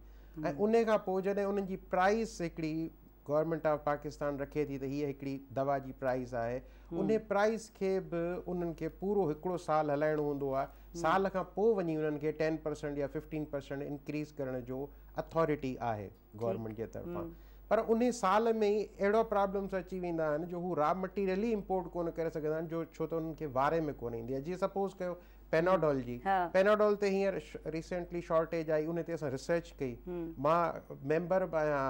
ऐं उन खां पोइ जॾहिं उन्हनि जी प्राइस हिकिड़ी गवर्नमेंट ऑफ पाकिस्तान रखे थी त हीअ हिकिड़ी दवा जी प्राइस आहे, उन प्राइस खे बि उन्हनि खे पूरो हिकिड़ो साल हलाइणो हूंदो आहे। साल खां पोइ वञी उन्हनि खे 10% या 15% इंक्रीज़ करण जो अथॉरिटी आहे गवर्नमेंट जे तरफ़ां। पर उन साल में ई अहिड़ा प्रॉब्लम्स अची वेंदा आहिनि जो हू रॉ मटीरियल ई इम्पोर्ट कोन करे सघंदा आहिनि, छो त उन्हनि खे वारे में कोन ईंदी आहे। जीअं सपोज़ कयो पेनाडोल जी, पेनाडोल ते हींअर रिसेंटली शॉर्टेज आई, उन ते असां रिसर्च कई। मां मेंबर बि आहियां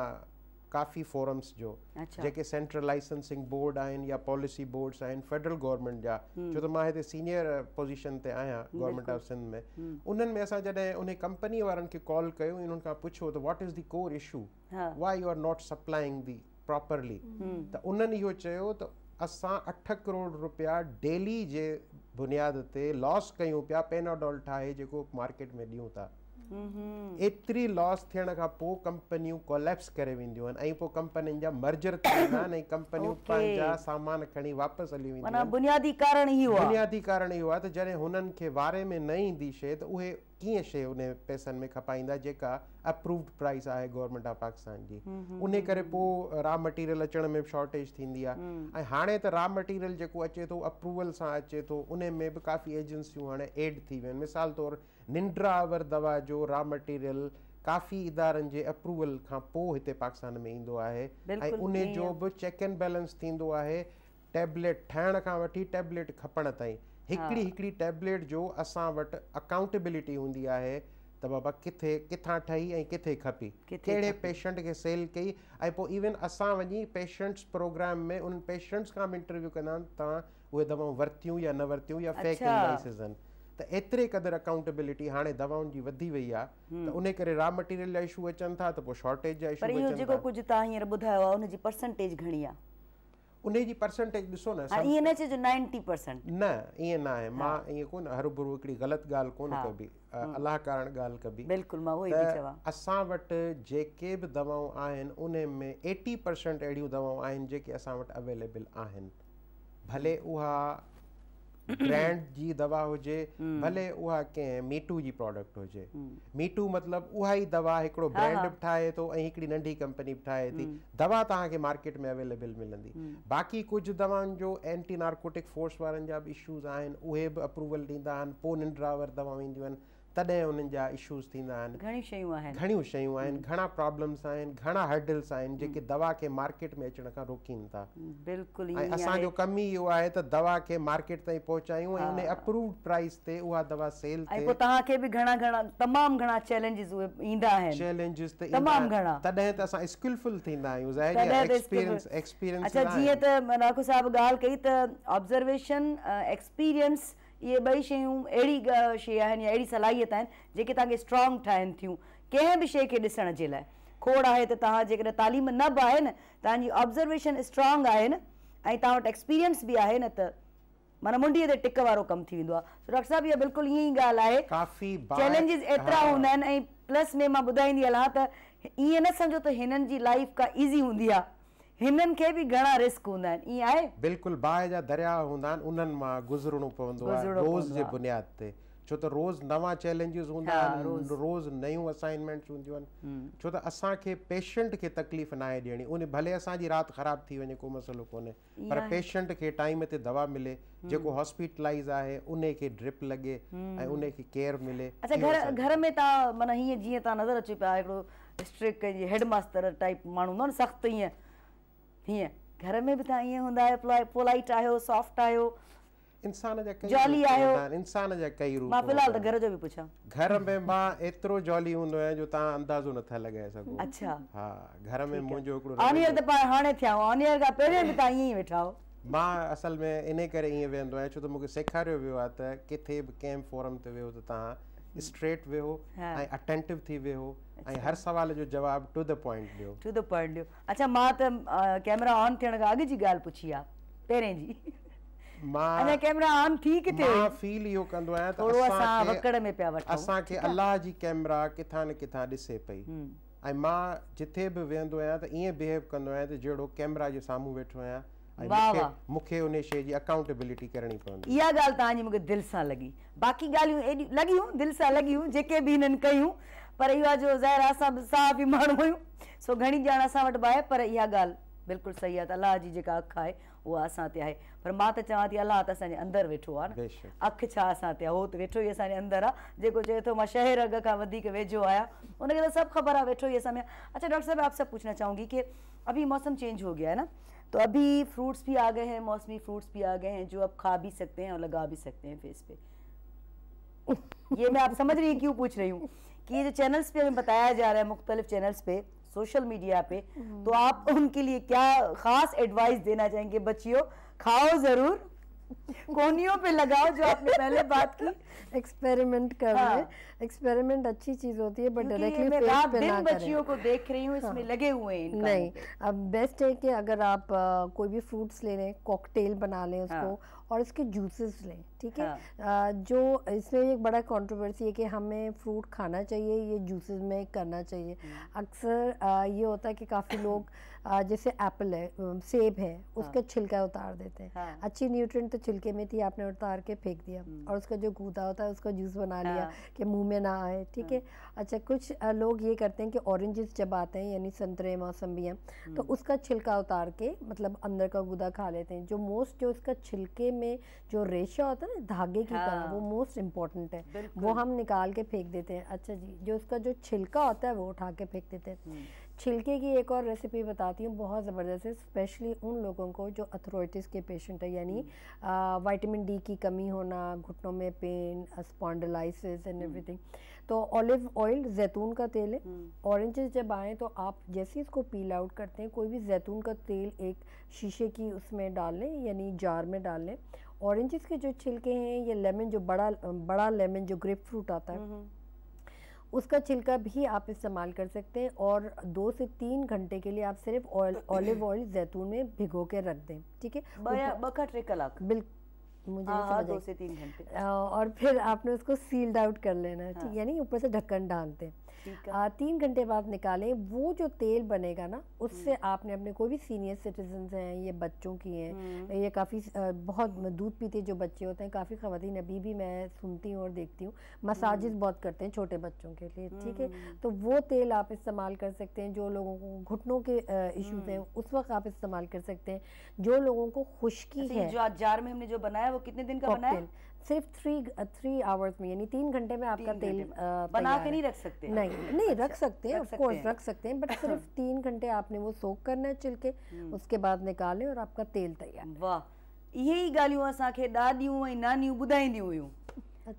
काफ़ी फोरम्स जो अच्छा। जेके सेंट्रल लाइसेंसिंग बोर्ड आहिनि या पॉलिसी बोर्ड्स आहिनि फेडरल गवर्नमेंट जा, छो त मां हिते सीनियर पोजीशन ते आहियां गवर्नमेंट ऑफ सिंध में, उन्हनि में असां जॾहिं उन कंपनी वारनि खे कॉल कयो, उन्हनि खां पुछो त what is the core issue, why you are not supplying the properly, त उन्हनि इहो चयो त असां 8 करोड़ रुपया डेली जे बुनियाद ते लॉस कयूं पिया पेनाडोल ठाहे जेको मार्केट में ॾियूं था। एतिरी लॉस थियण खां पोइ कंपनियूं कोलैप्स करे वेंदियूं आहिनि ऐं पोइ कंपनियुनि जा मर्जर थी वेंदा आहिनि ऐं कंपनियूं पंहिंजा सामान खणी वापसि हली वेंदियूं आहिनि। बुनियादी कारण इहो आहे त जॾहिं हुननि खे वारे में न ईंदी शइ त उहे कीअं शइ उन पैसनि में खपाईंदा जेका अप्रूव्ड प्राइस आहे गवर्नमेंट ऑफ पाकिस्तान जी। उन करे पोइ रॉ मटीरियल अचण में बि शॉर्टेज थींदी आहे ऐं हाणे त रॉ मटीरियल जेको अचे थो अप्रूवल सां अचे थो, उन में बि काफ़ी एजेंसियूं हाणे एड थी वियूं आहिनि। मिसाल तौरु निंड्रावर दवा जो रॉ मटीरियल काफ़ी इदारनि जे अप्रूवल खां पोइ हिते पाकिस्तान में ईंदो आहे ऐं उन जो बि चेक एंड बैलेंस थींदो आहे टैबलेट ठाहिण खां वठी टैबलेट खपण ताईं। हिकिड़ी टैबलेट जो असां वटि अकाउंटेबिलिटी हूंदी आहे त बाबा किथां ठही ऐं किथे खपी, कहिड़े पेशेंट खे सेल कई, ऐं पोइ इवन असां वञी पेशेंट्स प्रोग्राम में उन्हनि पेशेंट्स खां बि इंटरव्यू कंदा आहिनि तव्हां उहे दवाऊं वरितियूं या न वरितियूं या फेक इनवाइसिस आहिनि। त एतिरे क़दुरु अकाउंटेबिलिटी हाणे दवाउनि जी वधी वई आहे, त उन करे रॉ मटीरियल जा इशू अचनि था त पोइ शॉर्टेज जा इशू अचनि था। जेको कुझु तव्हां हींअर ॿुधायो आहे उनजी परसेंटेज घणी आहे? उन जी परसेंटेज ॾिसो न, ईअं न चइजो 90%, न ईअं न आहे। मां ईअं कोन हरू हिकिड़ी ग़लति ॻाल्हि कोन कबी, अलाह कारण ॻाल्हि कबी। बिल्कुलु मां उहो ई थी चवां। असां वटि जेके बि दवाऊं आहिनि उन में 80% अहिड़ियूं दवाऊं आहिनि जेके असां वटि अवेलेबल आहिनि, भले उहा ब्रांड जी दवा हुजे, भले उहा कंहिं मीटू जी प्रोडक्ट हुजे। मीटू मतिलबु उहा ई दवा हिकिड़ो ब्रांड बि ठाहे थो ऐं हिकिड़ी नंढी कंपनी बि ठाहे थी, दवा तव्हांखे मार्केट में अवेलेबल मिलंदी। बाक़ी कुझु दवाउनि जो एंटी नार्कोटिक फोर्स वारनि जा बि इशूज़ आहिनि, उहे बि अप्रूवल ॾींदा आहिनि, पोइ निंड्रावर दवाऊं ईंदियूं आहिनि, तॾहिं उन्हनि जा इशूज़ थींदा आहिनि। घणियूं शयूं आहिनि, घणा प्रॉब्लम्स आहिनि, घणा हर्डल्स आहिनि जेके दवा खे मार्केट में अचण खां रोकीनि था। बिल्कुलु ऐं असांजो कम ई इहो आहे त दवा खे मार्केट ताईं पहुचायूं ऐं उन अप्रूव्ड प्राइस ते उहा दवा सेल थिए। पोइ तव्हांखे बि तमामु घणा चैलेंजिस उहे ईंदा आहिनि, चैलेंजिस त तमामु घणा, तॾहिं त असां स्किलफुल थींदा आहियूं। एक्सपीरियंस। अच्छा, जीअं त नाखो साहिब ॻाल्हि कई त ऑब्ज़र्वेशन एक्सपीरियंस इहे ॿई शयूं अहिड़ी शइ आहिनि या अहिड़ी सलाहियत आहिनि जेके तव्हांखे स्ट्रॉन्ग ठाहिनि थियूं कंहिं बि शइ खे ॾिसण जे लाइ। खोड़ आहे त तव्हां जेकॾहिं तालीम न बि आहे न, तव्हांजी ऑब्ज़र्वेशन स्ट्रॉन्ग आहे न ऐं तव्हां वटि एक्सपीरियंस बि आहे न, त माना मुंडीअ ते टिक वारो कमु थी वेंदो आहे। डॉक्टर साहिब इहा बिल्कुलु ईअं ई ॻाल्हि आहे, चैलेंजिस एतिरा हूंदा आहिनि ऐं प्लस में मां ॿुधाईंदी हलां त ईअं न सम्झो त हिननि जी लाइफ का ईज़ी हूंदी आहे, हिननि खे बि घणा रिस्क हूंदा आहिनि। ईअं आहे? बिल्कुलु, बाहि जा दरिया हूंदा आहिनि, उन्हनि मां गुज़रणो पवंदो आहे रोज़ जे बुनियाद ते, छो त रोज़ नवां चैलेंजिस हूंदा आहिनि, रोज़ नयूं असाइनमेंट्स हूंदियूं आहिनि, छो त असांखे पेशेंट खे तकलीफ़ न आहे ॾियणी। उन भले असांजी राति ख़राबु थी वञे, को मसइलो कोन्हे, पर पेशेंट खे टाइम ते दवा मिले, जेको हॉस्पिटलाइज़ आहे उन खे ड्रिप लॻे ऐं उन खे केयर मिले। अच्छा, घर में तव्हां माना हीअं जीअं तव्हां नज़र अचे पिया हिकिड़ो स्ट्रिक्ट हेडमास्टर टाइप माण्हू हूंदो न, सख़्तु हीअं घर में बि तव्हां ईअं हूंदा आहियो, पोलाइट आहियो, सॉफ्ट आहियो, इंसान जा जॉली आहियो? इंसान जा कई रूप। मां फ़िलहाल त घर जो बि पुछां। घर में मां एतिरो जॉली हूंदो आहियां जो तव्हां अंदाज़ो नथा लॻाए सघो। अच्छा, हा, घर में मुंहिंजो हिकिड़ो ऑनियर त पाण हाणे थिया, ऑनियर खां पहिरियों बि तव्हां ईअं ई वेठा हो। मां असल में इन करे ईअं वेहंदो आहियां छो त मूंखे सेखारियो वियो आहे त किथे बि कंहिं फोरम ते वियो त तव्हां स्ट्रेट वेहो ऐं अटेंटिव थी वेहो ऐं हर सवाल जो जवाब टू द पॉइंट ॾियो। अच्छा, मां त कैमरा ऑन थियण खां अॻु जी ॻाल्हि पुछी आहे, पहिरें जी। मां कैमरा ऑन थी किथे फील इहो कंदो आहियां त असांखे अलाह जी कैमरा किथां न किथां ॾिसे पई, ऐं मां जिथे बि वेहंदो आहियां त ईअं बिहेव कंदो आहियां त जहिड़ो कैमरा जे साम्हूं वेठो आहियां ऐं मूंखे उन शइ जी अकाउंटेबिलिटी करणी पवंदी। इहा ॻाल्हि तव्हांजी मूंखे दिलि सां लॻी, बाक़ी ॻाल्हियूं एॾियूं लॻियूं दिलि सां लॻियूं जेके बि हिननि कयूं, पर इहा जो ज़ाहिर असां बि साफ़ ई माण्हू हुयूं, सो घणी ॼाण असां वटि बि आहे, पर इहा ॻाल्हि बिल्कुलु सही आहे त अलाह जी जेका अखि आहे उहा असां ते आहे। पर मां त चवां थी अलाह त असांजे अंदरि वेठो आहे न, अखि छा असां ते आहे, उहो त वेठो ई असांजे अंदरि आहे। जेको चए थो मां शहर अॻ खां वधीक वेझो आहियां, उनखे त सभु ख़बर आहे, वेठो ई असां में। अच्छा डॉक्टर साहब, आपसे पूछना चाहूँगी कि अभी मौसम चेंज हो गया है ना, तो अभी फ्रूट्स भी आ गए हैं, मौसमी फ्रूट्स भी आ गए हैं जो आप खा भी सकते हैं और लगा भी सकते हैं फेस पे। ये मैं आप समझ रही क्यों पूछ रही हूँ कि ये जो चैनल्स पे हमें बताया जा रहा है, मुख्तलिफ चैनल्स पे सोशल मीडिया पे, तो आप उनके लिए क्या खास एडवाइस देना चाहेंगे? बच्चियों खाओ जरूर, कोनियों पे लगाओ जो आपने पहले बात की, एक्सपेरिमेंट कर हाँ। एक्सपेरिमेंट अच्छी चीज होती है, बट क्योंकि डायरेक्टली मैं फेस रात पे दिन ना करें। बच्चियों को देख रही हूँ इसमें लगे हुए हैं इन नहीं, कामों पे। अब बेस्ट है कि अगर आप कोई भी फ्रूट्स ले लें, कॉकटेल बना लें उसको, और इसके जूसेस लें, ठीक है। जो इसमें एक बड़ा कंट्रोवर्सी है कि हमें फ्रूट खाना चाहिए, ये जूसेस में करना चाहिए। अक्सर ये होता है कि काफ़ी लोग जैसे एप्पल है, सेब है, उसका छिलका उतार देते हैं। अच्छी न्यूट्रिएंट तो छिलके में थी, आपने उतार के फेंक दिया, और उसका जो गूदा होता है उसका जूस बना लिया कि मुंह में ना आए, ठीक है। अच्छा, कुछ लोग ये करते हैं कि ऑरेंजेस जब आते हैं, यानी संतरे मौसम्बियाँ, तो उसका छिलका उतार के मतलब अंदर का गूदा खा लेते हैं। जो मोस्ट जो उसका छिलके में जो रेशा होता है ना धागे की तरह, वो मोस्ट इम्पोर्टेंट है, वो हम निकाल के फेंक देते हैं। अच्छा जी, जो उसका जो छिलका होता है वो उठा के फेंक देते हैं। छिलके की एक और रेसिपी बताती हूँ, बहुत ज़बरदस्त है, स्पेशली उन लोगों को जो अर्थराइटिस के पेशेंट है, यानी विटामिन डी की कमी होना, घुटनों में पेन, स्पॉन्डिलाइसिस एंड एवरीथिंग। तो ऑलिव ऑयल, जैतून का तेल है। ऑरेंजेस जब आएँ तो आप जैसे ही इसको पील आउट करते हैं, कोई भी जैतून का तेल एक शीशे की उसमें डाल लें, यानी जार में डाल लें। ऑरेंजेस के जो छिलके हैं, ये लेमन जो बड़ा लेमन जो ग्रेप फ्रूट आता है, उसका छिलका भी आप इस्तेमाल कर सकते हैं। और 2 से 3 घंटे के लिए आप सिर्फ ऑलिव ऑयल जैतून में भिगो के रख दें, ठीक है। बिल्कुल, मुझे नहीं समझ 2 से 3 घंटे। और फिर आपने उसको सील्ड आउट कर लेना है, ठीक, यानी ऊपर से ढक्कन डालते हैं। 3 घंटे बाद निकालें। वो जो तेल बनेगा ना, उससे आपने अपने कोई भी सीनियर सिटीजन हैं, ये बच्चों की हैं, ये काफ़ी बहुत दूध पीते जो बच्चे होते हैं, काफ़ी ख़वातीन अभी भी मैं सुनती हूँ और देखती हूँ, मसाजेस बहुत करते हैं छोटे बच्चों के लिए, ठीक है। तो वो तेल आप इस्तेमाल कर सकते हैं। जो लोगों को घुटनों के इश्यूज हैं, उस वक्त आप इस्तेमाल कर सकते हैं। जो लोगों को खुश्की है, जो आज जार में हमने जो बनाया वो कितने दिन का बनाया? सिर्फ 3 आवर्स में, यानी 3 घंटे में आपका तेल बना के नहीं रख सकते? नहीं रख सकते हैं, ऑफ कोर्स रख सकते हैं, बट सिर्फ 3 घंटे आपने वो सोक करना है छिलके, उसके बाद निकालें और आपका तेल तैयार। वाह, यही गालियों असांखे ॾाॾियूं ऐं नानियूं ॿुधाईंदियूं हुयूं,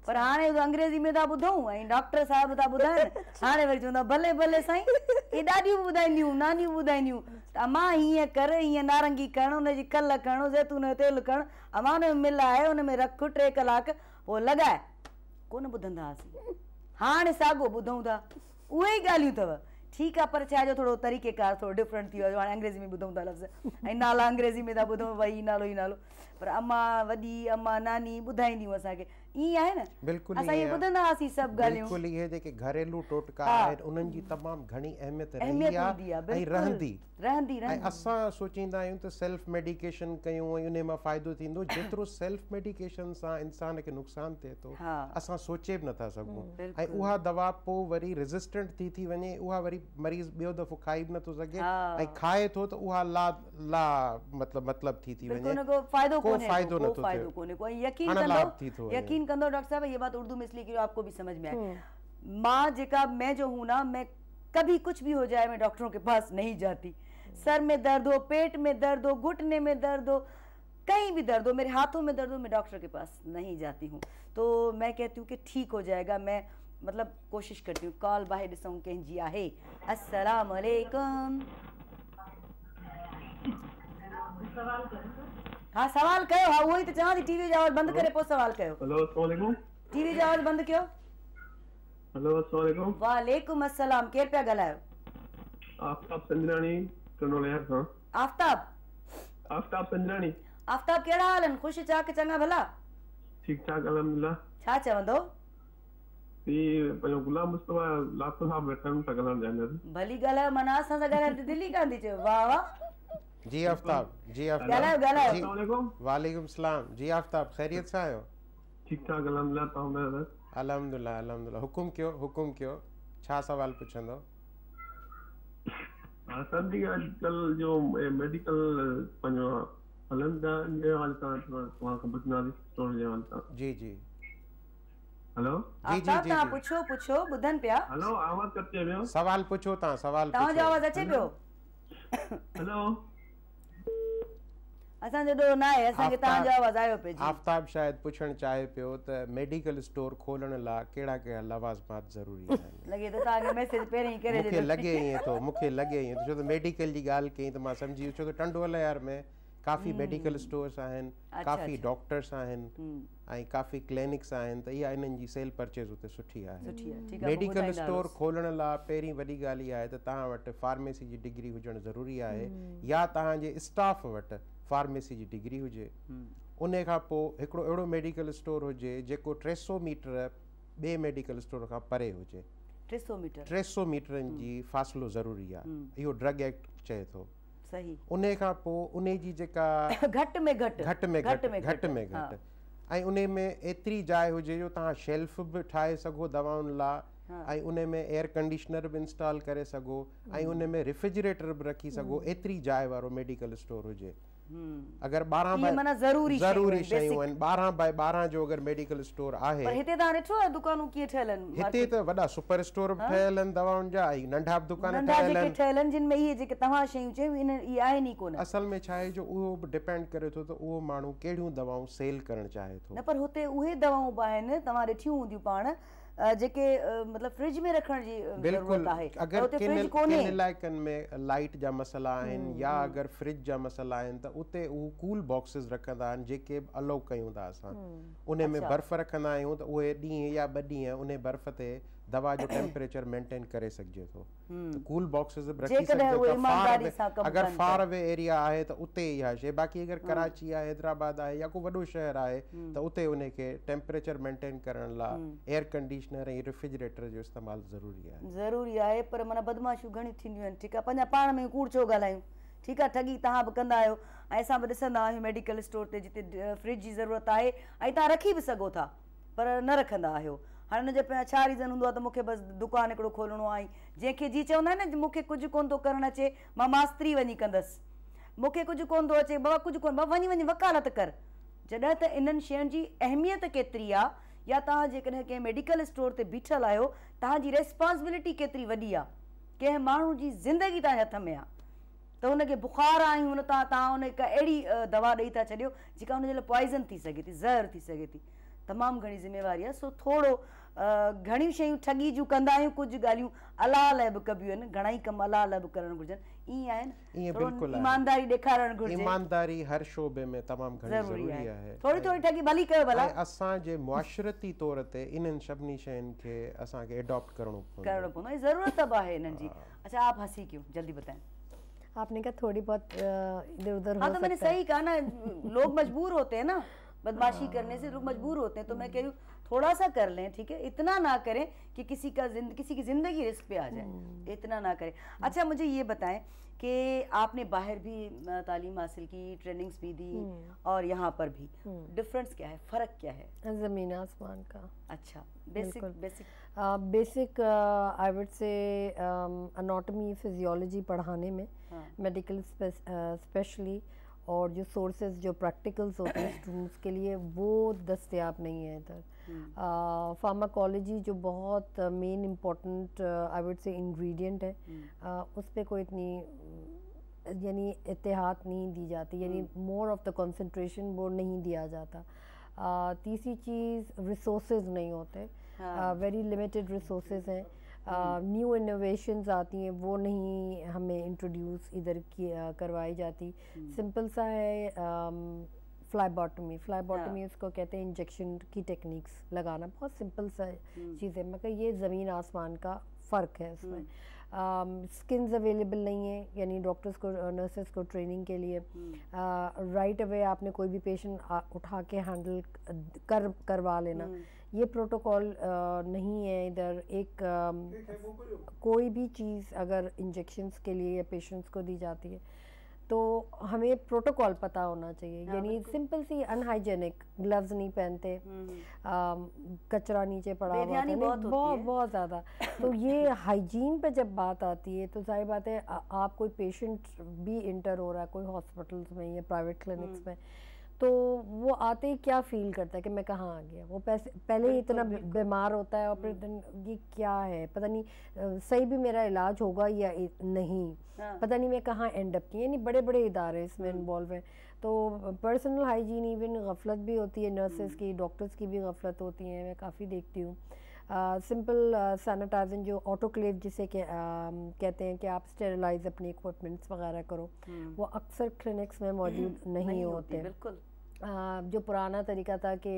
पर हाणे अंग्रेजी में था ॿुधूं ऐं डॉक्टर साहब था ॿुधाइनि। हाणे वरी चवंदा भले भले साईं, हे ॾाॾियूं ॿुधाईंदियूं, नानियूं ॿुधाईंदियूं। अमां हीअं कर, हीअं नारंगी करणु, हुनजी कल करणु, जैतून जो तेल करणु, अमां हुन में मिलाए, हुन में रख 3 कलाक, पोइ लॻाए। कोन ॿुधंदा हुआसीं, हाणे साॻियो ॿुधूं था, उहे ई ॻाल्हियूं अथव। ठीकु आहे, पर छा जो थोरो तरीक़ेकार थोरो डिफरेंट थी वियो, हाणे अंग्रेजी में ॿुधूं था लफ़्ज़, ऐं नाला अंग्रेजी में था ॿुधूं, भई ही नालो, पर अम्मा वॾी, अम्मा नानी ॿुधाईंदियूं असांखे, ईअं आहे न। बिल्कुलु असां इहे ॿुधंदा हुआसीं सभु ॻाल्हियूं। बिल्कुलु इहे जेके घरेलू टोटका आहिनि, उन्हनि जी तमामु घणी अहमियत रही आहे ऐं रहंदी। ऐं असां सोचींदा आहियूं त सेल्फ मेडिकेशन कयूं ऐं उन मां फ़ाइदो थींदो, जेतिरो सेल्फ मेडिकेशन सां इंसान खे नुक़सानु थिए थो, असां सोचे बि नथा सघूं। ऐं उहा दवा पोइ वरी रेज़िस्टेंट थी वञे, उहा वरी मरीज़ ॿियो दफ़ो खाई बि नथो सघे, ऐं खाए थो त उहा मतलब थी वञे, को फ़ाइदो नथो थिए। यकीन कंदो डॉक्टर साहब, ये बात उर्दू में इसलिए कि आपको भी समझ में आए। मैं जो हूँ ना, मैं कभी कुछ भी हो जाए मैं डॉक्टरों के पास नहीं जाती। सर में दर्द हो, पेट में दर्द हो, घुटने में दर्द हो, कहीं भी दर्द हो, मेरे हाथों में दर्द हो, मैं डॉक्टर के पास नहीं जाती हूँ। तो मैं कहती हूँ कि ठीक हो जाएगा, मैं मतलब कोशिश करती हूँ। कॉल बाहे ॾिसूं कंहिंजी आहे। अस्सलाम वालेकुम। हाँ सवाल कयो। हाँ वही तो चवां थी, टीवी जो आवाज़ बंद करे पोइ सवाल कयो। हेलो अस्सलाम वालेकुम। टीवी जो आवाज़ बंद कयो। हेलो अस्सलाम वालेकुम। वालेकुम अस्सलाम। केरु पिया ॻाल्हायो? आफ्ताब संजरानी कनोलिया खां। आफ्ताब संजरानी। आफ्ताब कहिड़ा हाल आहिनि? ख़ुशि चाक चङा भला? ठीक ठाक अल्हम्दुलिल्लाह। छा चवंदो? गुलाम मुस्तफा लाखो साहब वेठनि था ॻाल्हाइण चाहिनि। भली ॻाल्हायो, माना असां सां ॻाल्हाइण दिलि कान थी चयो। वाह वाह। जी आफ्ताब, जी आफ्ताब। ॻाल्हायो। वालेकुम सलाम। जी आफ्ताब, ख़ैरियत सां आहियो? ठीक ठाक अल्हम्दुलिल्लाह। तव्हां अल्हम्दुलिल्लाह। हुकुम कयो, छा सवाल पुछंदो? सर जी अॼुकल्ह जो मेडिकल पंहिंजो हलनि था, इन जे हाल सां तव्हां खां पुछंदासीं स्टोर जे हाल सां। जी। हेलो जी तव्हां पुछो ॿुधनि पिया। हेलो, आवाज़ कटे वियो। सवाल पुछो तव्हां, सवाल तव्हांजो आवाज़ अचे पियो। हेलो असांजो ॾोह न आहे, असांखे तव्हांजो आवाज़ आयो पे जी। आफ्ताब शायद पुछण चाहे पियो त मेडिकल स्टोर खोलण लाइ कहिड़ा कहिड़ा लवाज़मात ज़रूरी आहिनि। लॻे थो तव्हांखे मैसेज पहिरीं करे मूंखे लॻे ईअं थो, मूंखे लॻे ईअं छो त मेडिकल जी ॻाल्हि कई त मां सम्झी वियुसि, छो त टंडोल यार में काफ़ी मेडिकल स्टोर्स आहिनि, काफ़ी डॉक्टर्स आहिनि ऐं काफ़ी क्लिनिक्स आहिनि, त इहा इन्हनि जी सेल परचेज उते सुठी आहे। मेडिकल स्टोर खोलण लाइ पहिरीं वॾी ॻाल्हि इहा आहे त तव्हां वटि फार्मेसी जी डिग्री हुजणु ज़रूरी आहे, या तव्हांजे स्टाफ वटि फार्मेसी जी डिग्री हुजे। उन खां पोइ हिकिड़ो अहिड़ो मेडिकल स्टोर हुजे जेको 300 मीटर ॿिए मेडिकल स्टोर खां परे हुजे। 300 मीटरनि जी फ़ासिलो ज़रूरी आहे, इहो ड्रग एक्ट चए थो। सही। उन खां पोइ उन जी जेका घटि में घटि ऐं उन में एतिरी जाइ हुजे जो तव्हां शेल्फ बि ठाहे सघो दवाउनि लाइ, ऐं उन में एयर कंडीशनर बि इंस्टॉल करे सघो, ऐं उन में रेफ्रिजरेटर बि रखी सघो, एतिरी जाइ वारो मेडिकल स्टोर हुजे। अगर 12 ज़रूरी शयूं आहिनि, 12 बाय 12 जो अगर मेडिकल स्टोर आहे। पर हिते तव्हां ॾिठो आहे दुकानूं कीअं ठहियल आहिनि? हिते त वॾा सुपर स्टोर बि ठहियल आहिनि दवाउनि जा, ऐं नंढा बि दुकान ठहियल आहिनि जिन में इहे जेके तव्हां शयूं चयूं इहे आहिनि ई कोन। असल में छा आहे जो उहो बि डिपेंड करे थो त उहो माण्हू कहिड़ियूं दवाऊं सेल करणु चाहे थो। न पर हुते उहे दवाऊं बि आहिनि, तव्हां ॾिठियूं हूंदियूं पाण, जेके मतलब फ्रिज में रखण जी ज़रूरत आहे। अगर किन इलाइक़नि में लाइट जा मसला आहिनि या अगर फ्रिज जा मसला आहिनि त उते उहे कूल बॉक्सिस रखंदा आहिनि जेके अलाउ कयूं था असां। उन में बर्फ़ रखंदा आहियूं त उहे ॾींहं या 2 ॾींहं उन बर्फ़ ते दवा जो टेम्परेचर मेंटेन करे सघिजे थो। कूल बॉक्सिस बि रखी सघिजे। अगर फार अवे एरिया आहे त उते इहा शइ, बाक़ी अगर कराची आहे, हैदराबाद आहे या को वॾो शहर आहे त उते उनखे टेम्परेचर मेंटेन करण लाइ एयर कंडीशनर ऐं रेफ्रिजरेटर जो इस्तेमालु ज़रूरी आहे। पर माना बदमाशियूं घणी थींदियूं आहिनि। ठीकु आहे, पंहिंजा पाण में कूड़ छो ॻाल्हायूं? ठीकु आहे, ठगी तव्हां बि कंदा आहियो ऐं असां बि ॾिसंदा आहियूं मेडिकल स्टोर ते जिते फ्रिज जी ज़रूरत आहे ऐं तव्हां रखी बि सघो था पर न रखंदा आहियो। हाणे हुनजे पोयां छा रीज़न हूंदो आहे त मूंखे बसि दुकानु हिकिड़ो खोलणो आहे, जंहिंखे जी चवंदा आहिनि न मूंखे कुझु कोन थो करणु अचे, मां मास्तरी वञी कंदसि, मूंखे कुझु कोन थो अचे बाबा कुझु कोन, बाबा वञी वकालत कर। जॾहिं त इन्हनि शयुनि जी अहमियत केतिरी आहे, या तव्हां जेकॾहिं कंहिं मेडिकल स्टोर ते बीठल आहियो तव्हांजी रेस्पॉन्सिबिलिटी केतिरी वॾी आहे, कंहिं माण्हू जी ज़िंदगी तव्हांजे हथ में आहे, त हुनखे बुखार आहे हुन तव्हां हुन हिकु अहिड़ी दवा ॾेई था छॾियो जेका हुनजे लाइ पॉइज़न थी सघे थी, ज़हर थी सघे थी। तमामु घणी ज़िम्मेवारी आहे। सो थोरो घणियूं शयूं ठगी जूं कंदा आहियूं, कुझु ॻाल्हियूं अलाह लाइ बि कबियूं आहिनि, घणा ई कम अलाह लाइ बि करणु घुरिजनि। ईअं आहे न, ईमानदारी ॾेखारणु घुरिजे। ईमानदारी हर शोबे में तमामु घणी ज़रूरी आहे। थोरी ठगी भली कयो भला। असांजे मुआशरती तौर ते इन्हनि सभिनी शयुनि खे असांखे एडॉप्ट करणो पवंदो, ऐं ज़रूरत बि आहे इन्हनि जी। अच्छा, आप हंसी क्यों? जल्दी बताएं। आपने कहा थोड़ी बहुत इधर उधर हो हाँ, तो मैंने सही कहा ना, लोग मजबूर होते हैं ना, बदमाशी करने से लोग मजबूर होते हैं, तो मैं कह रही हूँ थोड़ा सा कर लें, ठीक है, इतना ना करें कि किसी की ज़िंदगी रिस्क पे आ जाए, इतना ना करें। अच्छा, मुझे ये बताएं कि आपने बाहर भी तालीम हासिल की, ट्रेनिंग्स भी दी और यहाँ पर भी, डिफरेंस क्या है, फ़र्क क्या है? ज़मीन आसमान का। अच्छा, basic I would say anatomy physiology पढ़ाने में, मेडिकल स्पेशली, और जो सोर्सेज जो प्रैक्टिकल्स होते हैं स्टूडेंट्स के लिए वो दस्तयाब नहीं है इधर। फार्माकोलॉजी जो बहुत main important I would say ingredient है, उस पर कोई इतनी यानी एहतियात नहीं दी जाती, यानी मोर ऑफ द कंसंट्रेशन वो नहीं दिया जाता। तीसरी चीज़ रिसोर्सेज नहीं होते, वेरी लिमिटेड रिसोर्सेज हैं। न्यू इनोवेशंस आती हैं वो नहीं हमें इंट्रोड्यूस इधर करवाई जाती। सिंपल सा है फ्लाइबॉटमी उसको कहते हैं, इंजेक्शन की टेक्निक्स लगाना, बहुत सिंपल सा चीज़ है, मगर ये ज़मीन आसमान का फ़र्क है उसमें। स्किन्स अवेलेबल नहीं है, यानी डॉक्टर्स को नर्सेस को ट्रेनिंग के लिए राइट अवे आपने कोई भी पेशेंट उठा के हैंडल करवा लेना, ये प्रोटोकॉल नहीं है इधर। कोई भी चीज़ अगर इंजेक्शंस के लिए या पेशेंट्स को दी जाती है तो हमें प्रोटोकॉल पता होना चाहिए, यानी सिंपल सी अनहाइजेनिक, ग्लव्स नहीं पहनते, कचरा नीचे पड़ा हुआ है, बहुत ज़्यादा। तो ये हाइजीन पे जब बात आती है तो जाहिर बात है आप कोई पेशेंट भी इंटर हो रहा है कोई हॉस्पिटल्स में या प्राइवेट क्लिनिक्स में, तो वो आते ही क्या फील करता है कि मैं कहाँ आ गया। वो पहले ही इतना बीमार होता है और फिर ये क्या है, पता नहीं सही भी मेरा इलाज होगा या नहीं, पता नहीं मैं कहाँ एंड अप किया, यानी बड़े बड़े इदारे इसमें इन्वॉल्व हैं। तो पर्सनल हाइजीन इवन गफलत भी होती है, नर्सेस की, डॉक्टर्स की भी गफलत होती है, मैं काफ़ी देखती हूँ। सिंपल सैनिटाइजिंग जो ऑटोक्लेव जिसे कहते हैं कि आप स्टेरिलाइज अपने इक्विपमेंट्स वगैरह करो, वो अक्सर क्लिनिक्स में मौजूद नहीं होते। बिल्कुल। जो पुराना तरीका था कि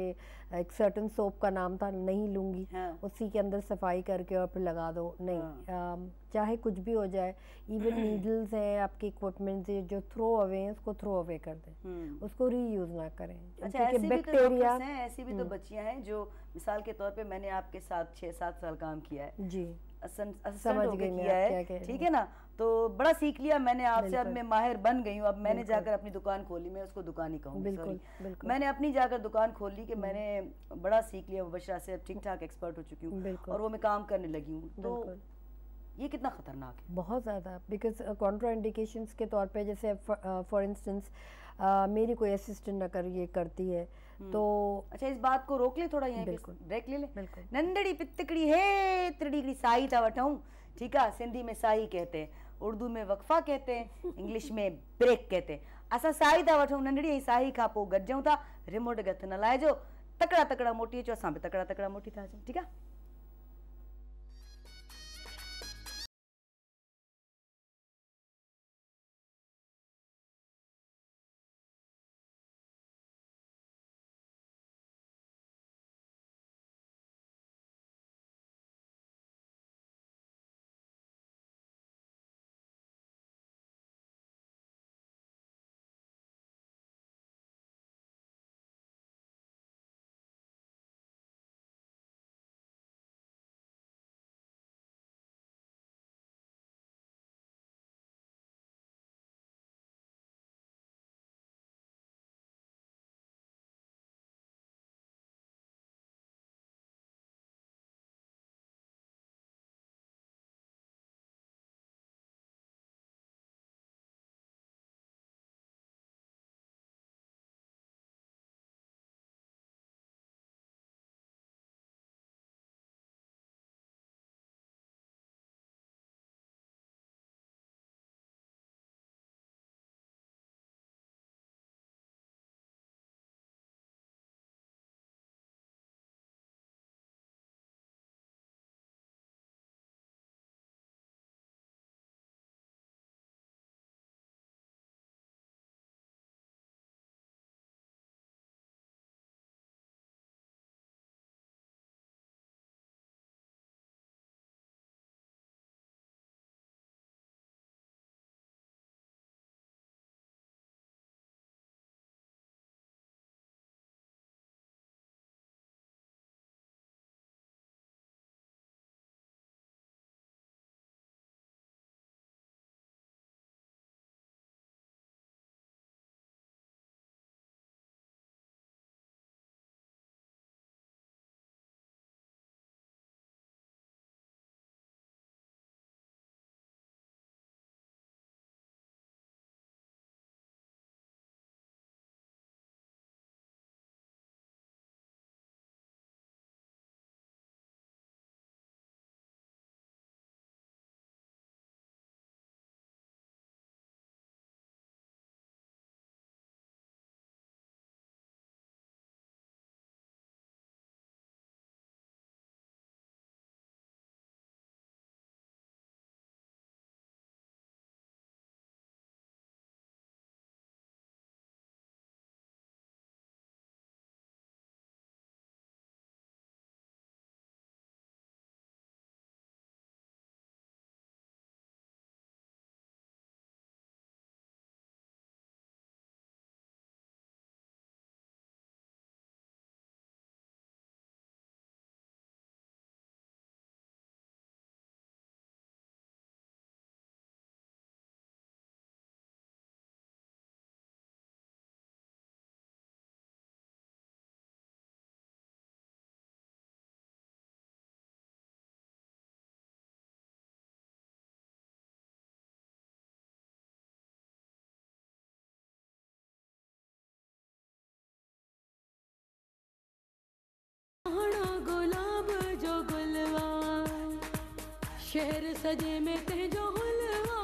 एक सर्टन सोप का नाम था, नहीं लूँगी, हाँ। उसी के अंदर सफाई करके और फिर लगा दो, नहीं, चाहे कुछ भी हो जाए, इवन नीडल्स हैं, आपके इक्विपमेंट्स जो थ्रो अवे हैं उसको थ्रो अवे कर दें, उसको रीयूज ना करें। अच्छा, ऐसी भी तो डॉक्टर्स हैं, ऐसी भी तो बच्चियां हैं जो मिसाल के तौर पे मैंने आपके साथ 6-7 साल काम किया है जी, समझ गई किया है, ठीक है ना, तो बड़ा सीख लिया मैंने आपसे, अब मैं माहिर बन गई हूँ। अब मैंने जाकर अपनी दुकान खोली, मैं उसको दुकान ही कहूँगी, सॉरी, मैंने अपनी जाकर दुकान खोल ली कि मैंने बड़ा सीख लिया मुबशरा से, अब ठीक ठाक एक्सपर्ट हो चुकी हूँ और वो मैं काम करने लगी हूँ। तो ये कितना खतरनाक है? बहुत ज़्यादा, बिकॉज कॉन्ट्रा इंडिकेशंस के तौर पे, जैसे फॉर इंस्टेंस मेरी कोई असिस्टेंट अगर ये करती है तो अच्छा, इस बात को रोक ले थोड़ा, यहाँ ब्रेक ले ले। बिल्कुल। नंदड़ी पितकड़ी है त्रिड़ी साई था वठाऊं, ठीक है, सिंधी में साई कहते हैं, उर्दू में वक्फा कहते हैं, इंग्लिश में ब्रेक कहते हैं। असा साई था वठूं नंदड़ी ऐं साई खां पोइ गॾिजूं था, रिमोट हथ न लाइजो, तकड़ा तकड़ा मोटी अचो, असां बि तकड़ा तकड़ा मोटी था अचूं, ठीक आहे। शहर सजे में तेजो हुलवा,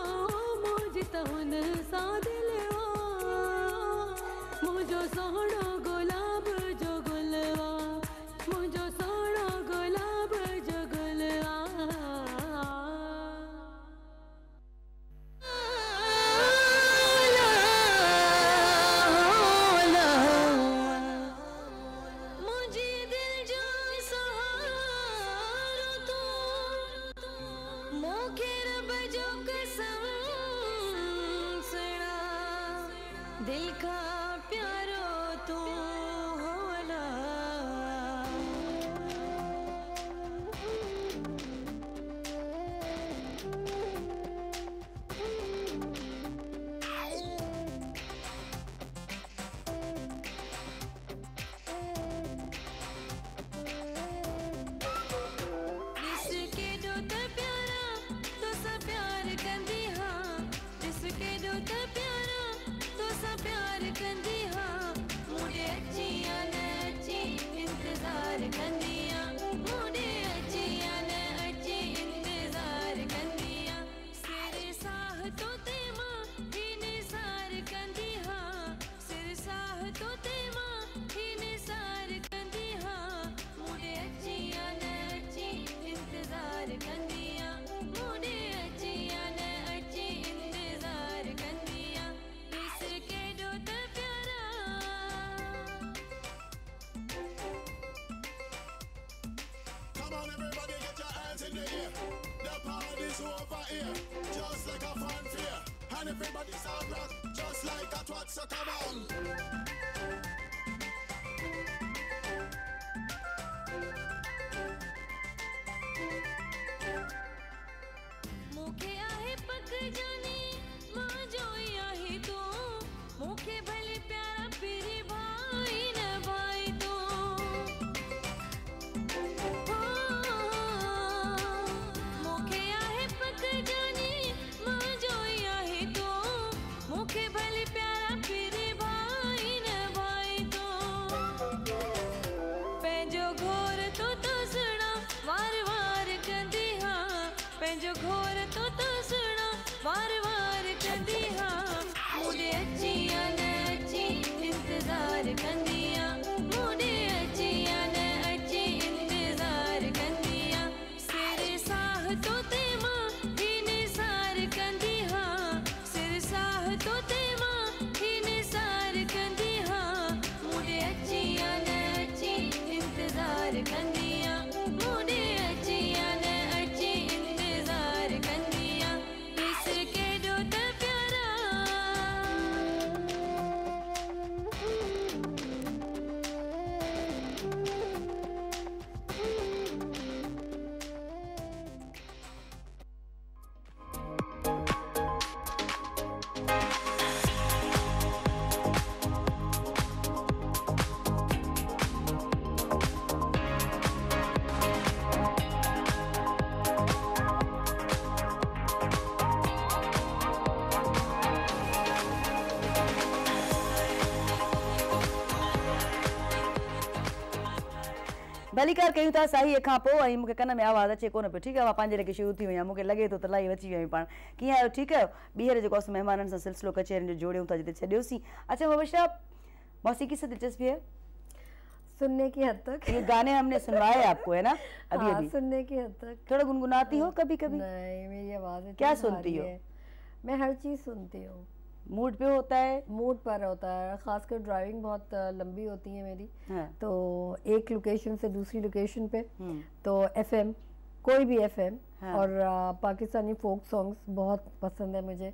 मौज त हुन सा दिलवा। मुझो सोहणो गुलाब जो गुलवा मुझो सोहणो गुलाब जो गुलवा मुझे दिल जो सहारो तू मोखे रब जो कसम सुना दिल का प्यारो तू होला जिसके जो त प्यारा तो सा प्यार कंदी हाँ जिसके जो त प्यारा तो सा प्यार कंदी हाँ मुझे अचिया न अची इंतजार कंदिया मुझे अचिया न अची इंतजार कंदिया सिर साह तो ते मां ही निसार कंदी हाँ सिर साह तो ते मां ही निसार कंदी हाँ मुझे अचिया न अची इंतजार कंदिया मुझे अचिया न अची इंतजार कंदिया इसके जो त प्यारा Come on, everybody, get your hands in the air. The party's over here, just like a fanfare. And everybody start rock, just like a twat, so come on. मुखे आहे पक जानी मां जोई आहे तू मुखे भले प्यारा फिरी भाई न भाई तू मुखे आहे पक जानी मां जोई आहे तू मुखे भले प्यारा फिरी भाई न भाई तू पंहिंजो घोर तो सुणा वार वार कंदी हाँ पंहिंजो घोर तो सुणा वार वार कंदी हाँ मुझे अचिया न अची इंतजार कंदिया मुझे अचिया न अची इंतजार कंदिया सिर साह तो ते मां ही निसार कंदी हाँ सिर साह तो ते मां ही निसार कंदी हाँ मुझे अचिया न अची इंतजार कंदिया मुझे अचिया न अची इंतजार कंदिया इसके जो त प्यारा भलीकार कयूं था साईअ खां पोइ ऐं मूंखे कन में आवाज़ अचे कोन पियो ठीकु आहे मां पंहिंजे लेखे शुरू थी वई आहियां मूंखे लॻे थो त लाइव अची विया पाण कीअं आहियो ठीकु आहियो ॿीहर जेको असां महिमाननि सां सिलसिलो कचहरियुनि जो जोड़ियूं था जिते छॾियोसीं अच्छा मुबशरा मौसीकी से दिलचस्पी है सुनने की हद तक ये गाने हमने सुनवाए आपको है ना अभी हाँ, अभी सुनने की हद तक थोड़ा गुनगुनाती हो कभी कभी नहीं मेरी आवाज़ इतनी क्या भारी सुनती हो? है। मैं हर चीज़ सुनती हूँ मूड पे होता है मूड पर होता है खासकर ड्राइविंग बहुत लंबी होती है मेरी हाँ। तो एक लोकेशन से दूसरी लोकेशन पे हम्म। तो एफएम कोई भी एफएम हाँ। और पाकिस्तानी फोक सॉन्ग्स बहुत पसंद है मुझे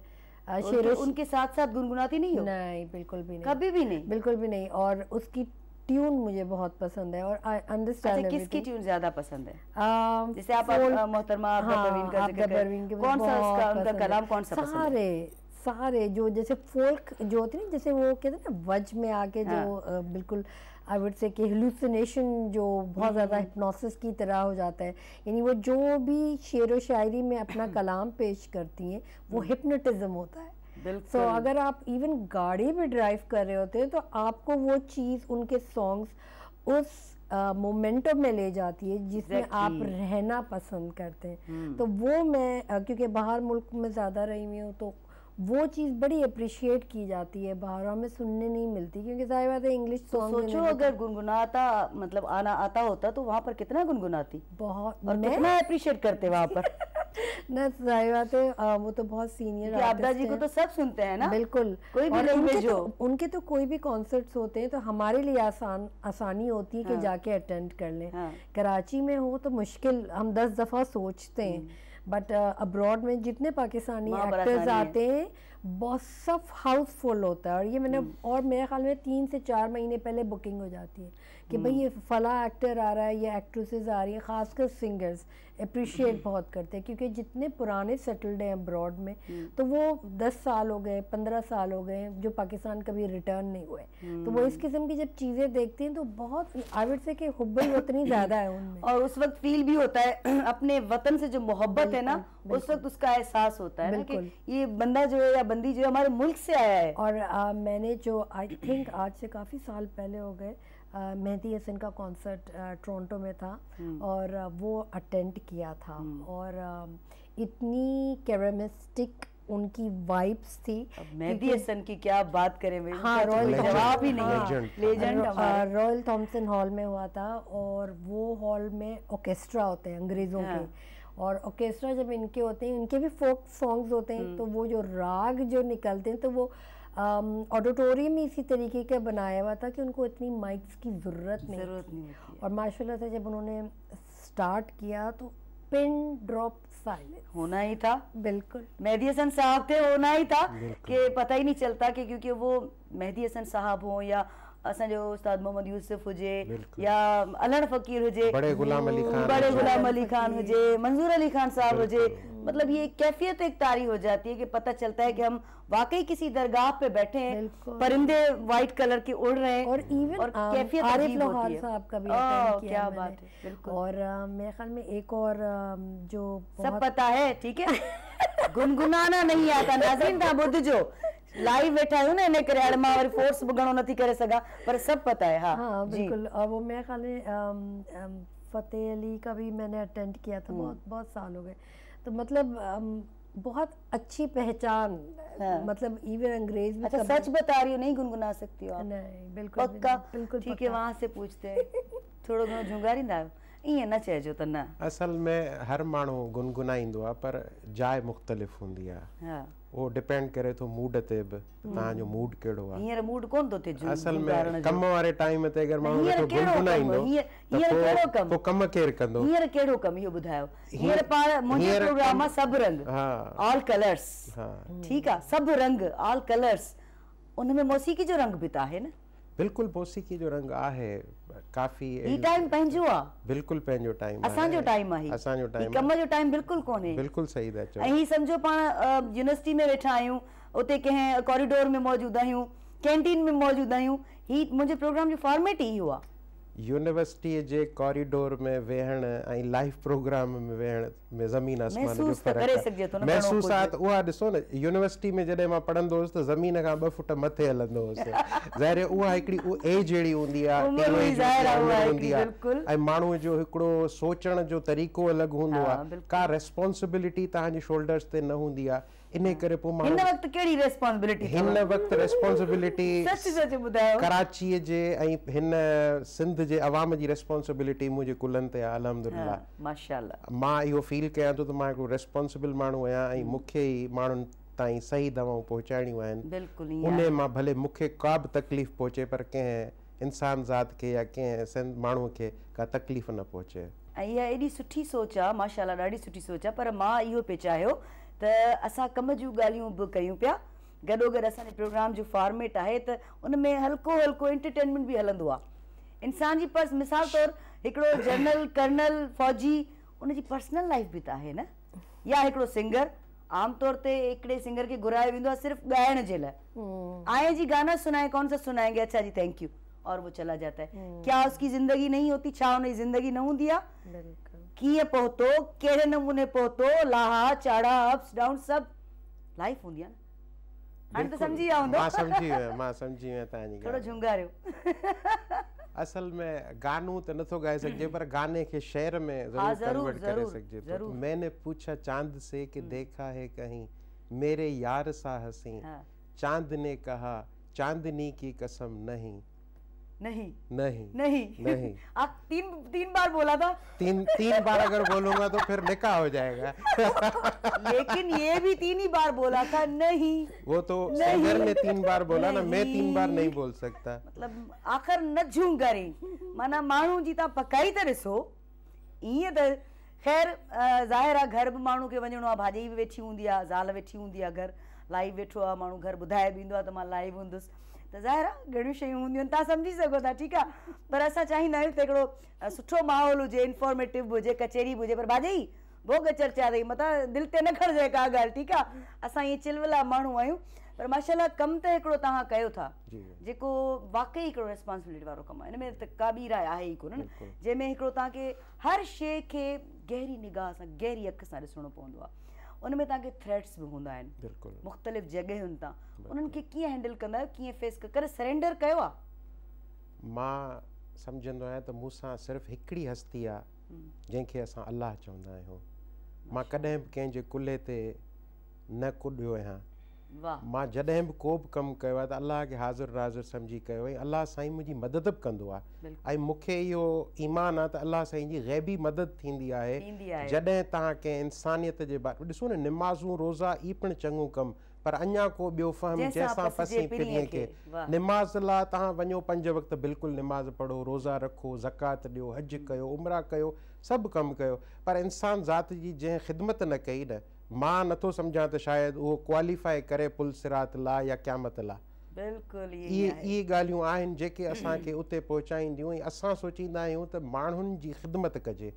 उनके साथ साथ गुनगुनाती नहीं हो नहीं बिल्कुल भी नहीं कभी भी नहीं बिल्कुल भी नहीं और उसकी ट्यून मुझे बहुत पसंद है और आई अंडरस्टैंड अच्छा किसकी ट्यून ज्यादा पसंद है जैसे आप folk- मोहतरमा आबदा परवीन का जिक्र कर कौन सा उसका उनका कलाम कौन सा पसंद है सारे जो जैसे फोल्क जो होती है ना जैसे वो कहते हैं ना वज में आके जो बिल्कुल आई वुड से कि हेलुसिनेशन जो बहुत ज़्यादा हिप्नोसिस की तरह हो जाता है यानी वो जो भी शेर व शायरी में अपना कलाम पेश करती हैं वो हिप्नोटिज्म होता है तो अगर आप इवन गाड़ी भी ड्राइव कर रहे होते हैं तो आपको वो चीज़ उनके सॉन्ग्स उस मोमेंटम में ले जाती है जिसमें आप रहना पसंद करते हैं तो वो मैं क्योंकि बाहर मुल्क में ज़्यादा रही हुई हूँ तो वो चीज़ बड़ी अप्रिशिएट की जाती है बाहर, हमें सुनने नहीं मिलती, क्योंकि जाहिर बात है इंग्लिश तो सॉन्ग सोचो अगर गुनगुनाता मतलब आना आता होता तो वहाँ पर कितना गुनगुनाती बहुत और कितना अप्रिशिएट करते वहाँ पर। ना जाहिर बात है वो तो बहुत सीनियर क्योंकि आपदा जी को तो सब सुनते हैं ना, बिल्कुल, कोई भी और लैंग्वेज हो। उनके तो कोई भी कॉन्सर्ट्स होते हैं तो हमारे लिए आसानी होती है कि जाके अटेंड कर लें। कराची में हो तो मुश्किल, हम 10 दफ़ा सोचते हैं, बट अब्रॉड में जितने पाकिस्तानी एक्टर्स आते हैं बहुत सब हाउसफुल होता है। और ये मैंने और मेरे ख्याल में 3 से 4 महीने पहले बुकिंग हो जाती है कि भाई ये फला एक्टर आ रहा है, ये एक्ट्रेसेस आ रही है, ख़ासकर सिंगर्स अप्रिशिएट बहुत करते हैं, क्योंकि जितने पुराने सेटल्ड हैं अब्रॉड में तो वो 10 साल हो गए, 15 साल हो गए जो पाकिस्तान कभी रिटर्न नहीं हुए, तो वो इस किस्म की जब चीज़ें देखते हैं तो बहुत आई वुड से कि हुब्बुल वतनी ज़्यादा है उनमें, और उस वक्त फील भी होता है अपने वतन से जो मोहब्बत है ना, उस वक्त उसका एहसास होता है ना कि ये बंदा जो है या बंदी जो है हमारे मुल्क से आया है। और मैंने जो आई थिंक आज से काफ़ी साल पहले हो गए मेहदी हसन का कॉन्सर्ट टोरंटो में था और वो अटेंड किया था, और इतनी कैरेमिस्टिक उनकी वाइब्स थी। मेहदी हसन की क्या बात करें, हाँ, रॉयल जवाब ही नहीं, लेजेंड रॉयल थॉमसन हॉल में हुआ था, और वो हॉल में ऑर्केस्ट्रा होते हैं अंग्रेज़ों के, और ऑर्केस्ट्रा जब इनके होते हैं, इनके भी फोक सॉन्ग्स होते हैं, तो वो जो राग जो निकलते हैं तो वो ऑडिटोरियम इसी तरीके का बनाया हुआ था कि उनको इतनी माइक्स की ज़रूरत नहीं थी। और माशाल्लाह से जब उन्होंने स्टार्ट किया तो पिन ड्रॉप साइलेंस होना ही था। बिल्कुल मेहदी हसन साहब थे, होना ही था कि पता ही नहीं चलता कि क्योंकि वो मेहदी हसन साहब हो या असांजो उस्ताद मोहम्मद यूसुफ हुजे या अलड़ फ़कीर हुजे, बड़े गुलाम अली खान हुजे, मंजूर अली खान साहब हुजे, मतलब ये कैफियत एक तारी हो जाती है कि पता चलता है कि हम वाकई किसी दरगाह पे बैठे हैं, परिंदे वाइट कलर के उड़ रहे हैं, और इवन और कैफियत आरिफ अजीब होती लोहार है। साहब का भी अटेंड किया क्या मैंने। बात है, बिल्कुल। और मेरे ख्याल में एक और जो सब पता है, ठीक है गुनगुनाना नहीं आता नाज़रीन, ता बुध जो लाइव वेठा आहियूं ना इन करे हाणे मां वरी फोर्स घणो नथी करे सघां, पर सब पता है। हाँ बिल्कुल। और वो मेरे ख्याल में फतेह अली का भी मैंने अटेंड किया था, बहुत साल हो गए, तो मतलब बहुत अच्छी पहचान, मतलब इवन अंग्रेज भी। अच्छा सच बता रही हो, नहीं गुनगुना सकती हो आप? नहीं बिल्कुल पक्का? बिल्कुल ठीक है, वहाँ से पूछते हैं थोड़ो घणो झुंगारींदा आहियो, ईअं न चइजो त न। असल में हर माण्हू गुनगुनाईंदो आहे पर जाइ मुख़्तलिफ़ हूंदी आहे, हाँ वो डिपेंड करे थो मूड ते बि, तव्हांजो मूड कहिड़ो आहे। हींअर मूड कोन थो थिए असल में कम वारे टाइम ते अगर माण्हू हींअर वेठो कहिड़ो कमु, गुनगुनाईंदो हींअर कहिड़ो कमु, पोइ कम केरु कंदो? हींअर कहिड़ो कमु इहो ॿुधायो। हींअर पाण मुंहिंजे प्रोग्राम मां सभु रंग, ऑल कलर्स, ठीकु आहे, सभु रंग ऑल कलर्स, उनमें मौसीकी जो रंग बि त आहे न? बिल्कुल मौसीकी जो रंग आहे, काफ़ी ही टाइम पंहिंजो आहे, बिल्कुल पंहिंजो टाइम आहे, असांजो टाइम आहे, असांजो टाइम कम जो टाइम बिल्कुल कोन्हे। बिल्कुल सही था चओ। ऐं ही सम्झो पाण यूनिवर्सिटी में वेठा आहियूं, उते कंहिं कॉरिडोर में मौजूद आहियूं, कैंटीन में मौजूद आहियूं, ही मुंहिंजे प्रोग्राम जो फॉर्मेट ही इहो आहे। यूनिवर्सिटी जे कॉरिडोर में वेहण ऐं लाइव प्रोग्राम में वेहण में ज़मीन आसमान जो फ़र्क़ु आहे। महसूसात उहा ॾिसो न, यूनिवर्सिटी में जॾहिं मां पढ़ंदो हुउसि त ज़मीन खां 2 फुट मथे हलंदो हुउसि, ज़ाहिर उहा हिकिड़ी एज अहिड़ी हूंदी आहे, हूंदी आहे, ऐं माण्हूअ जो हिकिड़ो सोचण जो तरीक़ो अलॻि हूंदो आहे, का रेस्पॉन्सिबिलिटी तव्हांजे शोल्डर्स ते न हूंदी आहे, इन करे पोइ हिन वक्त कहिड़ी रेस्पॉन्सिबिलिटी? हिन वक्त रेस्पॉन्सिबिलिटी सच सच ॿुधायो। कराची जे ऐं हिन सिंध जे अवाम जी रेस्पॉन्सिबिलिटी मुंहिंजे कुलनि ते आहे, अल्हम्दुलिल्लाह, माशाअल्लाह। मां इहो फील कयां थो त मां हिकिड़ो रेस्पॉन्सिबल माण्हू आहियां ऐं मूंखे ई माण्हुनि ताईं सही दवाऊं पहुचाइणियूं आहिनि। बिल्कुलु उन मां भले मूंखे का बि तकलीफ़ पहुचे पर कंहिं इंसान ज़ात खे या कंहिं माण्हूअ खे का तकलीफ़ न पहुचे। ऐं इहा एॾी सुठी सोच आहे, माशाअल्लाह ॾाढी सुठी सोच आहे, पर मां इहो पिए चाहियो त असां कम जूं ॻाल्हियूं बि कयूं पिया, गॾोगॾु असांजे प्रोग्राम जो फॉर्मेट आहे त उन में हल्को हल्को एंटरटेनमेंट बि हलंदो आहे। इंसान जी मिसाल तौरु हिकिड़ो जनरल कर्नल फौजी, उनजी पर्सनल लाइफ बि त आहे न, या हिकिड़ो सिंगर, आमतौर ते हिकिड़े सिंगर खे घुरायो वेंदो आहे सिर्फ़ु ॻाइण जे लाइ, आए जी गाना सुनाए, कौन सा सुनाएंगे, अच्छा जी थैंक यू, और वो चला जाता है। क्या उसकी ज़िंदगी नहीं होती? छा उनजी ज़िंदगी न हूंदी आहे? कीअं पहुतो, कहिड़े नमूने पहुतो, लाहा चाढ़ा, अप्स डाउन, सभु लाइफ हूंदी आहे न। हाणे त सम्झी विया हूंदो। मां सम्झी वियो तव्हांजी थोरो झुंगारियो। असल में गानो तो नथो गाए सघिजे पर गाने के शेर में जरूर कन्वर्ट करे सघिजे। मैंने पूछा चांद से कि देखा है कहीं मेरे यार सा हंसी हाँ। चांद ने कहा चांदनी की कसम नहीं नहीं नहीं नहीं नहीं। आप तीन बार बोला था। तीन बार अगर बोलूंगा तो फिर निकाह हो जाएगा। लेकिन ये भी 3 ही बार बोला था नहीं। वो तो सिंगर ने 3 बार बोला ना, मैं 3 बार नहीं बोल सकता। मतलब आखिर न झूं करे माना माण्हू जी तव्हां पकाई त ॾिसो ईअं त ख़ैर ज़ाहिर आहे घर बि माण्हू खे वञिणो आहे, भाॼी बि वेठी हूंदी आहे, ज़ाल वेठी हूंदी आहे, घर लाइव वेठो आहे माण्हू, घर ॿुधाए बि ईंदो आहे त मां लाइव हूंदुसि, त ज़ाहिर आहे घणियूं शयूं हूंदियूं आहिनि, तव्हां सम्झी सघो था, ठीकु आहे। पर असां चाहींदा आहियूं त हिकिड़ो सुठो माहौल हुजे, इंफॉर्मेटिव हुजे, कचेरी बि हुजे, पर भाॼी भोग चर्चा अथई मथां दिलि ते न खणिजे का ॻाल्हि, ठीकु आहे। असां इहे चिलवला माण्हू आहियूं, पर माशाल्लाह कमु त हिकिड़ो तव्हां कयो था जेको वाक़ई हिकिड़ो रिस्पॉन्सिबिलिटी वारो कमु आहे। हिन में त का ॿी राय आहे ई कोन न, जंहिंमें हिकिड़ो तव्हांखे हर शइ खे गहरी निगाह सां गहरी अख सां ॾिसणो पवंदो आहे। उन में तव्हांखे थ्रेट्स बि हूंदा आहिनि मुख़्तलिफ़ जॻहियुनि तां, उन्हनि खे कीअं हैंडल कंदा आहियो, कीअं फेस करे सरेंडर कयो आहे? मां सम्झंदो आहियां त मूंसां सिर्फ़ु हिकिड़ी हस्ती आहे जंहिंखे असां अलाह चवंदा आहियूं। मां कॾहिं बि कंहिंजे कुल्हे ते न कुॾियो आहियां। मां जॾहिं बि को बि कमु कयो आहे त अलाह खे हाज़िर नाज़िर सम्झी कयो, ऐं अलाह साईं मुंहिंजी मदद बि कंदो आहे। ऐं मूंखे इहो ईमान आहे त अलाह साईं जी ग़ैबी मदद थींदी आहे जॾहिं तव्हां कंहिं इंसानियत जे बारे ॾिसो न, निमाज़ूं रोज़ा ई पिणु चङो कमु, पर अञा को ॿियो फ़हम जंहिंसां फसी फिरीअ खे। निमाज़ लाइ तव्हां वञो 5 वक़्त बिल्कुलु निमाज़ पढ़ो, रोज़ा रखो, ज़कात ॾियो, हज कयो, उमरा कयो, सभु कमु कयो, पर इंसान ज़ात जी जंहिं ख़िदमत न कई न, मां नथो सम्झां त शायदि उहो क्वालिफाई करे पुल सिरात ला या क़यामत ला। बिल्कुलु इहे ॻाल्हियूं आहिनि जेके असांखे उते पहुचाईंदियूं, ऐं असां सोचींदा आहियूं त माण्हुनि जी ख़िदमत कजे,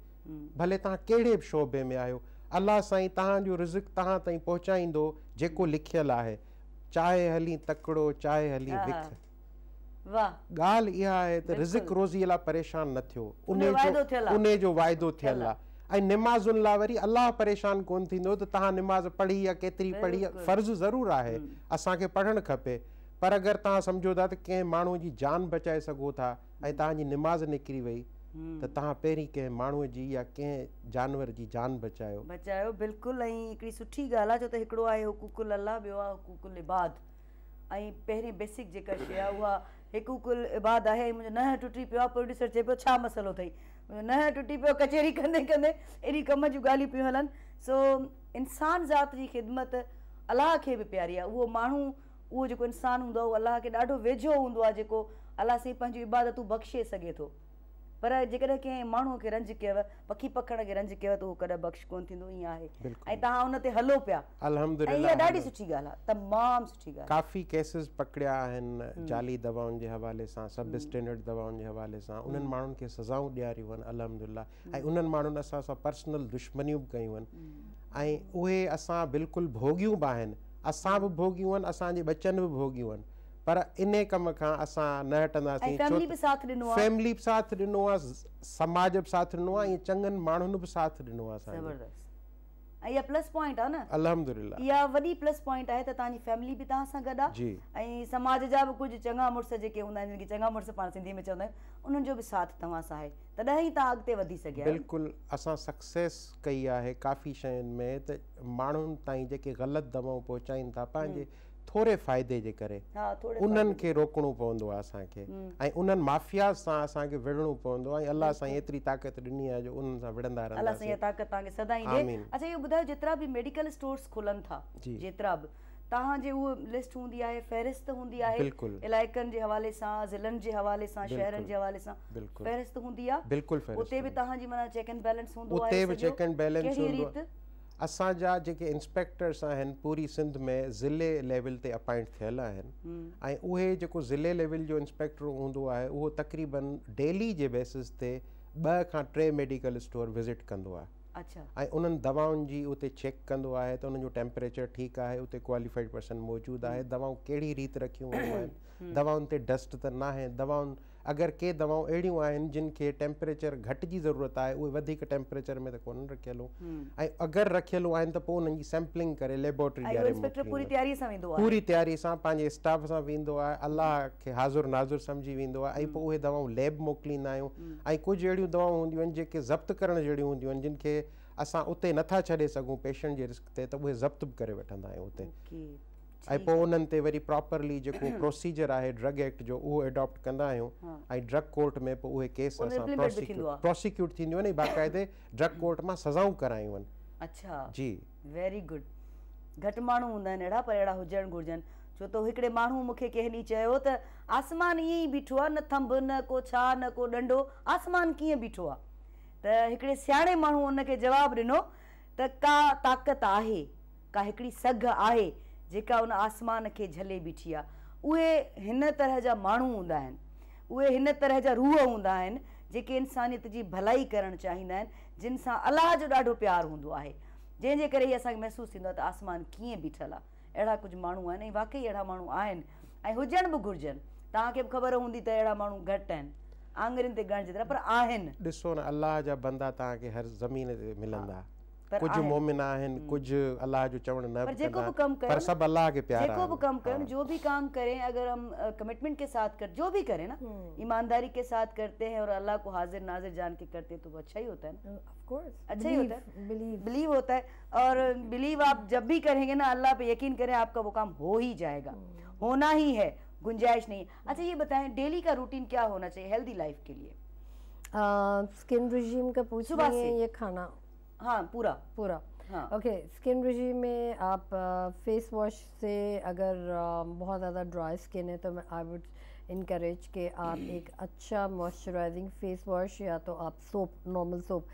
भले तव्हां कहिड़े बि शोबे में आहियो, अलाह साईं तव्हांजो रिज़्क़ तव्हां ताईं पहुचाईंदो जेको लिखियलु आहे, चाहे हली तकिड़ो चाहे हली विख। ॻाल्हि इहा आहे त रिज़्क़ रोज़ीअ लाइ परेशान न थियो, उन जो वाइदो थियलु आहे। ऐं निमाज़ुनि लाइ वरी अलाह परेशान कोन थींदो त तव्हां निमाज़ पढ़ी या केतिरी पढ़ी, फ़र्ज़ु ज़रूरु आहे, असांखे पढ़णु खपे, पर अगरि तव्हां सम्झो था त कंहिं माण्हूअ जी जान बचाए सघो था ऐं तव्हांजी निमाज़ निकिरी वई त तव्हां पहिरीं कंहिं माण्हूअ जी या कंहिं जानवर जी जान बचायो। बिल्कुलु। ऐं हिकिड़ी सुठी ॻाल्हि आहे, छो त हिकिड़ो आहे हुकूकुल अल्लाह, ॿियो आहे हुकूकुल इबाद, ऐं पहिरीं बेसिक जेका शइ आहे उहा हुकूकुल इबाद आहे। मुंहिंजो नह टुटी पियो आहे, प्रोड्यूसर चए पियो छा मसइलो अथई, नह टुटी पियो, कचेरी कंदे कंदे एॾी कम जूं ॻाल्हियूं पियूं हलनि। सो इंसान ज़ात जी ख़िदमत अलाह खे बि प्यारी आहे। उहो माण्हू, उहो जेको इंसानु हूंदो आहे उहो अलाह खे ॾाढो वेझो हूंदो आहे, जेको अलाह साईं पंहिंजूं इबादतूं बख़्शे सघे थो। पर जेकॾहिं कंहिं माण्हूअ खे रंज कयव, पखी पखण खे रंज कयव, त उहो कॾहिं बख़्श कोन थींदो, ईअं आहे। ऐं तव्हां उन ते हलो पिया, अल्हम्दुलिल्लाह, इहा ॾाढी सुठी ॻाल्हि आहे, तमामु सुठी ॻाल्हि। काफ़ी केसिस पकड़िया आहिनि जाली दवाउनि जे हवाले सां, सब स्टैंडर्ड दवाउनि जे हवाले सां, उन्हनि माण्हुनि खे सज़ाऊं ॾियारियूं आहिनि अल्हम्दुलिल्लाह, ऐं उन्हनि माण्हुनि असां सां पर्सनल दुश्मनियूं बि कयूं आहिनि, ऐं उहे असां बिल्कुलु भोगियूं बि आहिनि, असां बि भोगियूं आहिनि, असांजे बचनि बि भोगियूं आहिनि, पर इन कम खां असां न हटंदासीं। फैमिली बि साथ ॾिनो आहे, समाज बि साथ ॾिनो आहे, ऐं चङनि माण्हुनि बि साथ ॾिनो आहे। ज़बरदस्त। ऐं इहा प्लस पॉइंट आहे न, अल्हम्दुलिल्लाह, इहा वॾी प्लस पॉइंट आहे त तव्हांजी फैमिली बि तव्हां सां गॾु आहे, ऐं समाज जा बि कुझु चङा मुड़ुस जेके हूंदा आहिनि, जिनखे चङा मुड़ुस पाण सिंधी में चवंदा आहियूं, उन्हनि जो बि साथ तव्हां सां आहे, तॾहिं ई तव्हां अॻिते वधी सघिया। बिल्कुलु, असां सक्सेस कई आहे काफ़ी शयुनि में, त माण्हुनि ताईं जेके ग़लति दवाऊं पहुचाइनि था पंहिंजे थोरे फ़ाइदे जे करे, उन्हनि खे रोकणो पवंदो आहे असांखे, ऐं उन्हनि माफ़िया सां असांखे विढ़णो पवंदो आहे, ऐं अलाह साईं एतिरी ताक़त ॾिनी आहे जो उन्हनि सां विढ़ंदा रहंदासीं। अलाह साईं ताक़त तव्हांखे सदाईं ॾे। अच्छा, इहो ॿुधायो, जेतिरा बि मेडिकल स्टोर्स खुलनि था, जेतिरा बि तव्हांजी उहा लिस्ट हूंदी आहे, फ़हिरिस्त हूंदी आहे, इलाइक़नि जे हवाले सां, ज़िलनि जे हवाले सां, शहरनि जे हवाले सां फ़हिरिस्त हूंदी आहे? बिल्कुलु, उते बि तव्हांजी माना चेक एंड बैलेंस हूंदो आहे? उते बि चेक एंड बैलेंस हूंदो आहे। असांजा जेके इंस्पेक्टर्स आहिनि पूरी सिंध में ज़िले लेवल ते अपॉइंट थियल आहिनि, ऐं उहे जेको ज़िले लेवल जो इंस्पेक्टर हूंदो आहे उहो तक़रीबन डेली जे बेसिस ते 2 खां 3 मेडिकल स्टोर विज़िट कंदो आहे। अच्छा। ऐं उन्हनि दवाउनि जी उते चेक कंदो आहे त उन्हनि जो टेम्परेचर ठीकु आहे, उते क्वालिफाइड पर्सन मौजूदु आहे, दवाऊं कहिड़ी रीति रखियूं वेंदियूं आहिनि, दवाउनि ते डस्ट त न आहे, दवाउनि अगरि के दवाऊं अहिड़ियूं आहिनि जिन खे टेम्परेचर घटि जी ज़रूरत आहे उहे वधीक टेम्परेचर में त कोन्हनि रखियलूं ऐं अगरि रखियलूं आहिनि त पोइ उन्हनि जी सैम्पलिंग करे लेबोरेटरी ऐं ॾियारे इंस्पेक्टर पूरी मोकिलींदो। तयारीअ सां वेंदो आहे पूरी तयारी सां पंहिंजे स्टाफ सां वेंदो आहे, अलाह खे हाज़ुर नाज़ुर सम्झी वेंदो आहे ऐं पोइ उहे दवाऊं लैब मोकिलींदा आहियूं ऐं कुझु अहिड़ियूं दवाऊं हूंदियूं आहिनि जेके ज़ब्त करण जहिड़ियूं हूंदियूं आहिनि जिन खे असां उते नथा छॾे सघूं पेशेंट जे रिस्क ते, त उहे ज़ब्त बि करे वठंदा आहियूं उते ऐं पोइ उन्हनि ते वरी प्रॉपरली जेको प्रोसीजर आहे ड्रग एक्ट जो उहो एडॉप्ट कंदा आहियूं ऐं ड्रग कोर्ट में पोइ उहे केस असां प्रोसिक्यूट थींदियूं आहिनि बाक़ाइदे ड्रग कोर्ट मां सज़ाऊं करायूं आहिनि। अच्छा जी वेरी गुड। घटि माण्हू हूंदा आहिनि अहिड़ा पर अहिड़ा हुजणु घुरिजनि, छो त हिकिड़े माण्हू मूंखे कंहिं ॾींहुं चयो त आसमान ईअं ई बीठो आहे, न थंभ न को छा न को डंडो, आसमान कीअं बीठो आहे? त हिकिड़े सियाणे माण्हू उनखे जवाबु ॾिनो त का ताक़त आहे, का हिकिड़ी सघ आहे जेका उन आसमान खे झले बीठी आहे। उहे हिन तरह जा माण्हू हूंदा आहिनि, उहे हिन तरह जा रूह हूंदा आहिनि जेके इंसानियत जी भलाई करणु चाहींदा आहिनि, जिन सां अलाह जो ॾाढो प्यारु हूंदो आहे, जंहिंजे करे ई असांखे महसूसु थींदो आहे त आसमान कीअं बीठल आहे। अहिड़ा कुझु माण्हू आहिनि ऐं वाक़ई अहिड़ा माण्हू आहिनि ऐं हुजण बि घुरिजनि। तव्हांखे बि ख़बर हूंदी त अहिड़ा माण्हू घटि आहिनि, आङुरियुनि ते ॻणिजे तरह, पर आहिनि। ॾिसो न अलाह जा बंदा तव्हांखे हर ज़मीन ते मिलंदा, कुझु मोमिन आहिनि, कुझु अल्लाह जो चवणु न कंदा, पर सभु अल्लाह के प्यारा जेको भी काम करें, जो भी काम करें, अगर हम कमिटमेंट के साथ कर जो भी करें ना, ईमानदारी के साथ करते हैं और अल्लाह को हाजिर नाजिर जान के करते हैं तो वो अच्छा ही होता है ना। ऑफ कोर्स अच्छा ही होता है, बिलीव होता है। और बिलीव आप जब भी करेंगे ना, अल्लाह पे यकीन करें, आपका वो काम हो ही जाएगा, होना ही है, गुंजाइश नहीं है। अच्छा ये बताएं डेली का रूटीन क्या होना चाहिए हेल्दी लाइफ के लिए? स्किन रिजीम का पूछ रही हैं, ये खाना? हाँ पूरा हाँ ओके। स्किन रिजीम में आप फेस वॉश से अगर बहुत ज़्यादा ड्राई स्किन है तो मैं आई वुड इनकरेज कि आप एक अच्छा मॉइस्चराइजिंग फेस वॉश या तो आप सोप, नॉर्मल सोप,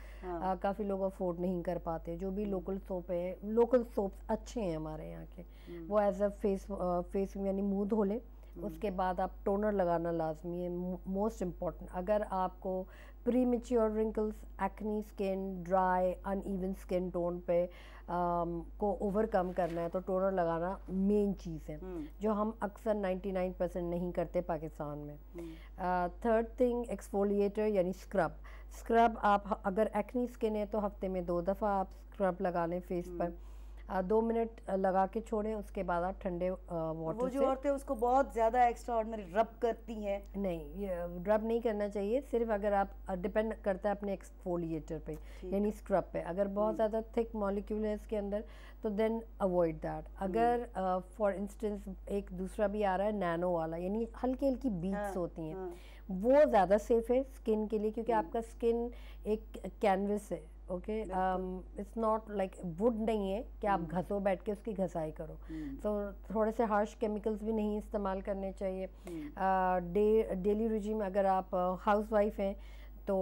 काफ़ी लोग अफोर्ड नहीं कर पाते, जो भी लोकल सोप है, लोकल सोप्स अच्छे हैं हमारे यहाँ के, वो एज अ फेस यानी मुँह धो लें, उसके बाद आप टोनर लगाना लाजमी है, मोस्ट इम्पॉर्टेंट। अगर आपको premature wrinkles, acne skin, dry uneven skin tone पे को ओवरकम करना है तो टोनर लगाना मेन चीज़ है, जो हम अक्सर 99% नहीं करते पाकिस्तान में। थर्ड थिंग एक्सफोलिएटर यानी स्क्रब आप अगर एक्नी स्किन है तो हफ्ते में 2 दफ़ा आप स्क्रब लगा लें फेस पर, 2 मिनट लगा के छोड़ें, उसके बाद आप ठंडे वाटर वो जो औरतें उसको बहुत ज़्यादा एक्स्ट्रा ऑर्डिनरी रब करती हैं, नहीं, ये रब नहीं करना चाहिए, सिर्फ अगर आप डिपेंड करता है अपने एक्सफोलिएटर पे यानी स्क्रब पे। अगर बहुत ज़्यादा थिक मॉलिक्यूल है इसके अंदर तो देन अवॉइड दैट। अगर फॉर इंस्टेंस एक दूसरा भी आ रहा है नैनो वाला, यानी हल्की हल्की बीट्स होती हैं, वो ज़्यादा सेफ है स्किन के लिए, क्योंकि आपका स्किन एक कैनवस है। Okay, it's not like would नहीं है कि आप घसो बैठ के उसकी घसाई करो, तो थोड़े से हार्श केमिकल्स भी नहीं इस्तेमाल करने चाहिए। डेली रिजीम अगर आप हाउस वाइफ हैं तो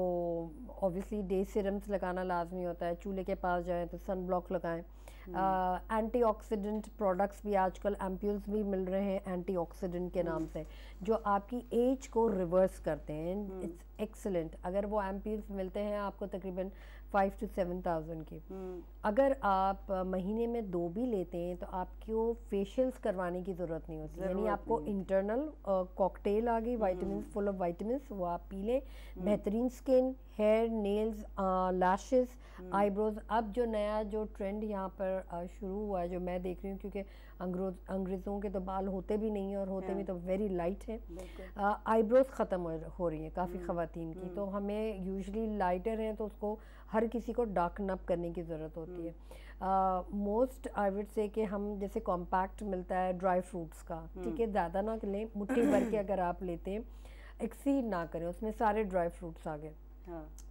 ऑब्वियसली डे सीरम्स लगाना लाजमी होता है, चूल्हे के पास जाएं तो सन ब्लॉक लगाएं। एंटीऑक्सीडेंट प्रोडक्ट्स भी आजकल एम्प्यूल्स भी मिल रहे हैं एंटीऑक्सीडेंट के नाम से, जो आपकी एज को रिवर्स करते हैं, इट्स एक्सीलेंट। अगर वो एम्प्यूल्स मिलते हैं आपको तकरीबन 5 to 7,000 की, अगर आप महीने में 2 भी लेते हैं तो आपको फेशियल्स करवाने की ज़रूरत नहीं होती, यानी आपको इंटरनल कॉकटेल आ गई विटामिन्स, फुल ऑफ विटामिन्स, वो आप पी लें, बेहतरीन skin, hair, nails, lashes, eyebrows. अब जो नया जो ट्रेंड यहाँ पर शुरू हुआ है, जो मैं देख रही हूँ, क्योंकि अंग्रेज़ों के तो बाल होते भी नहीं हैं और होते भी तो वेरी लाइट हैं, आईब्रोज ख़त्म हो रही हैं काफ़ी ख़वातीन की, तो हमें यूजुअली लाइटर हैं तो उसको हर किसी को डार्कन अप करने की ज़रूरत होती है। मोस्ट आई वुड से कि हम जैसे कॉम्पैक्ट मिलता है ड्राई फ्रूट्स का, ठीक है, ज़्यादा ना लें, मुट्ठी भर के अगर आप लेते हैं, एक्सीड ना करें, उसमें सारे ड्राई फ्रूट्स आ गए।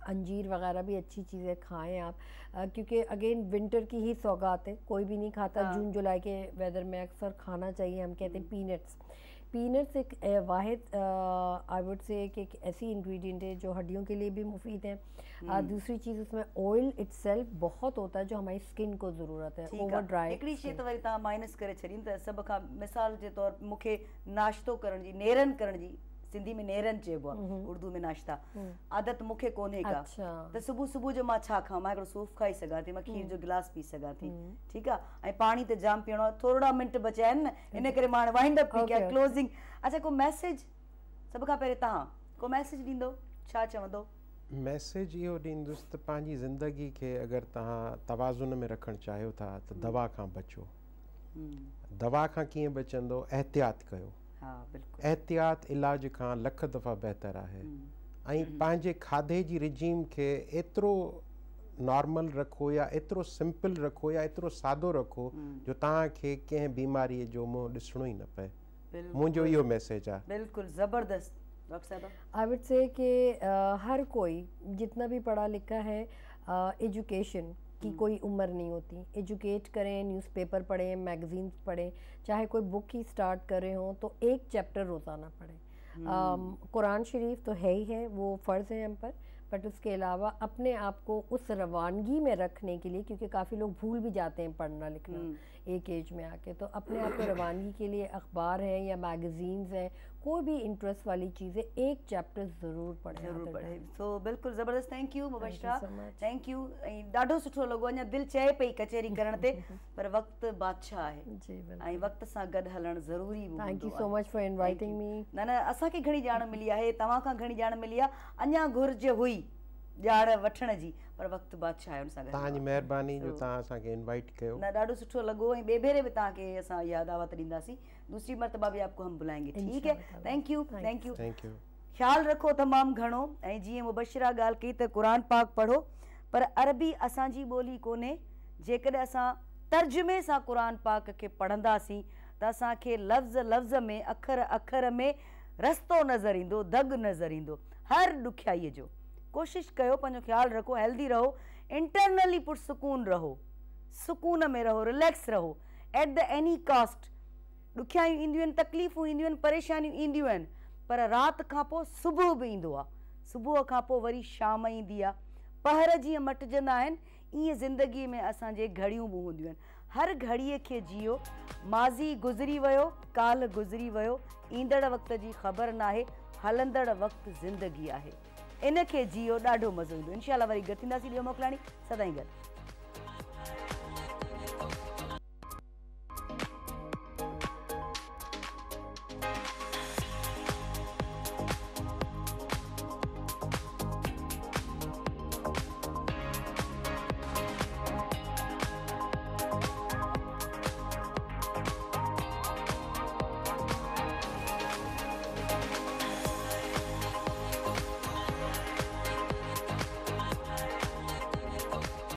अंजीर वगैरह भी अच्छी चीज़ें खाएं आप, क्योंकि अगेन विंटर की ही सौगात है, कोई भी नहीं खाता। जून जुलाई के वेदर में अक्सर खाना चाहिए, हम कहते हैं पीनट्स एक वाहिद आई वुड से एक ऐसी इंग्रेडिएंट है जो हड्डियों के लिए भी मुफीद है। दूसरी चीज़ उसमें ऑयल इटसेल्फ बहुत होता है जो हमारी स्किन को ज़रूरत है, ओवर ड्राई। हिकिड़ी शइ त वरी तव्हां माइनस करे छॾीनि त सभ खां मिसाल जे तौर मूंखे नाश्तो करण जी, नेरन करण जी, सिंधी में नेरन चइबो आहे, उर्दू में नाश्ता, आदत मूंखे कोन्हे का, त सुबुह जो मां छा खां, मां हिकिड़ो सूफ़ खाई सघां थी, मां खीर जो गिलास पी सघां थी, ठीकु आहे, ऐं पाणी त जाम पीअणो आहे, थोरा मिंट बचिया आहिनि न, इन करे मां हाणे वाइंड अप थी कयां, क्लोज़िंग। अच्छा को मैसेज सभ खां पहिरीं तव्हां को मैसेज ॾींदो छा चवंदो? मैसेज इहो ॾींदुसि त पंहिंजी ज़िंदगी खे अगरि तव्हां तवाज़ुन में रखणु चाहियो था त दवा खां बचो। दवा खां कीअं बचंदो? एहतियात कयो। हा बिल्कुलु। एहतियात इलाज खां लख दफ़ा बहितर आहे। ऐं पंहिंजे खाधे जी रिजीम खे एतिरो नॉर्मल रखो या एतिरो सिंपल रखो या एतिरो सादो रखो जो तव्हांखे कंहिं बीमारीअ जो मुंहुं ॾिसणो ई न पए। मुंहिंजो इहो मैसेज आहे। बिल्कुलु ज़बरदस्त। Doctor Sahib I would say कि हर कोई जितना भी पढ़ा लिखा है, एजुकेशन की कोई उम्र नहीं होती। एजुकेट करें, न्यूज़पेपर पढ़ें, मैगज़ीन्स पढ़ें, चाहे कोई बुक ही स्टार्ट कर रहे हों तो एक चैप्टर रोज़ाना पढ़ें। कुरान शरीफ तो है ही है, वो फ़र्ज़ है हम पर, बट उसके अलावा अपने आप को उस रवानगी में रखने के लिए, क्योंकि काफ़ी लोग भूल भी जाते हैं पढ़ना लिखना एक एज में आके, तो अपने आप को रवानगी के लिए अखबार हैं या मैगज़ीन्स हैं, कोई भी इंटरेस्ट वाली चीज़ें एक चैप्टर ज़रूर पढ़ें। ज़रूर पढ़े। सो बिल्कुलु ज़बरदस्त। Thank U Mubashra, thank U. ऐं ॾाढो सुठो लॻो। अञा दिलि चए पई कचहरी करण ते, पर वक़्तु बादशाह आहे ऐं वक़्त सां गॾु हलणु ज़रूरी हूंदो आहे। Thank you so much for inviting me. न असांखे घणी ॼाण मिली आहे, तव्हां खां घणी ॼाण मिली आहे। अञा घुर्ज हुई ॼाण वठण जी, पर वक़्तु बादशाह आहे। हुन सां गॾु तव्हांजी महिरबानी जो तव्हां असांखे इनवाइट कयो। न ॾाढो सुठो लॻो। ऐं ॿिए भेरे बि तव्हांखे असां इहा दावत ॾींदासीं। दूसरी मरतबा भी आपको हम बुलाएंगे। ठीक है, थैंक यू। Thank U. ख्याल रखो तमामु घणो। ऐं जीअं मुबशरा ॻाल्हि कई त क़ुरान पाक पढ़ो, पर अरबी असांजी ॿोली कोन्हे। जेकॾहिं असां तर्जुमे सां क़ुरान पाक खे पढ़ंदासीं त असांखे लफ़्ज़ लफ़्ज़ में, अखर अखर में रस्तो नज़र ईंदो, दग नज़र ईंदो हर ॾुखियाईअ जो। कोशिशि कयो, पंहिंजो ख़्यालु रखो, हेल्दी रहो, इंटरनली पुरसुकून रहो, सुकून में रहो, रिलैक्स रहो। एट द एनी कास्ट ॾुखियायूं ईंदियूं आहिनि, तकलीफ़ूं ईंदियूं आहिनि, परेशानियूं ईंदियूं आहिनि, पर राति खां पोइ सुबुह बि ईंदो आहे। सुबुह खां पोइ वरी शाम ईंदी आहे। पहर जीअं मटिजंदा आहिनि, ईअं ज़िंदगीअ में असांजे घड़ियूं बि हूंदियूं आहिनि। हर घड़ीअ खे जियो। माज़ी गुज़री वियो, काल गुज़री वियो, ईंदड़ वक़्त जी ख़बर नाहे, हलंदड़ वक़्तु ज़िंदगी आहे। इन खे जियो, ॾाढो मज़ो ईंदो। इंशाअल्लाह वरी गॾु थींदासीं। ॾियो मोकिलाणी सदाईं गॾु।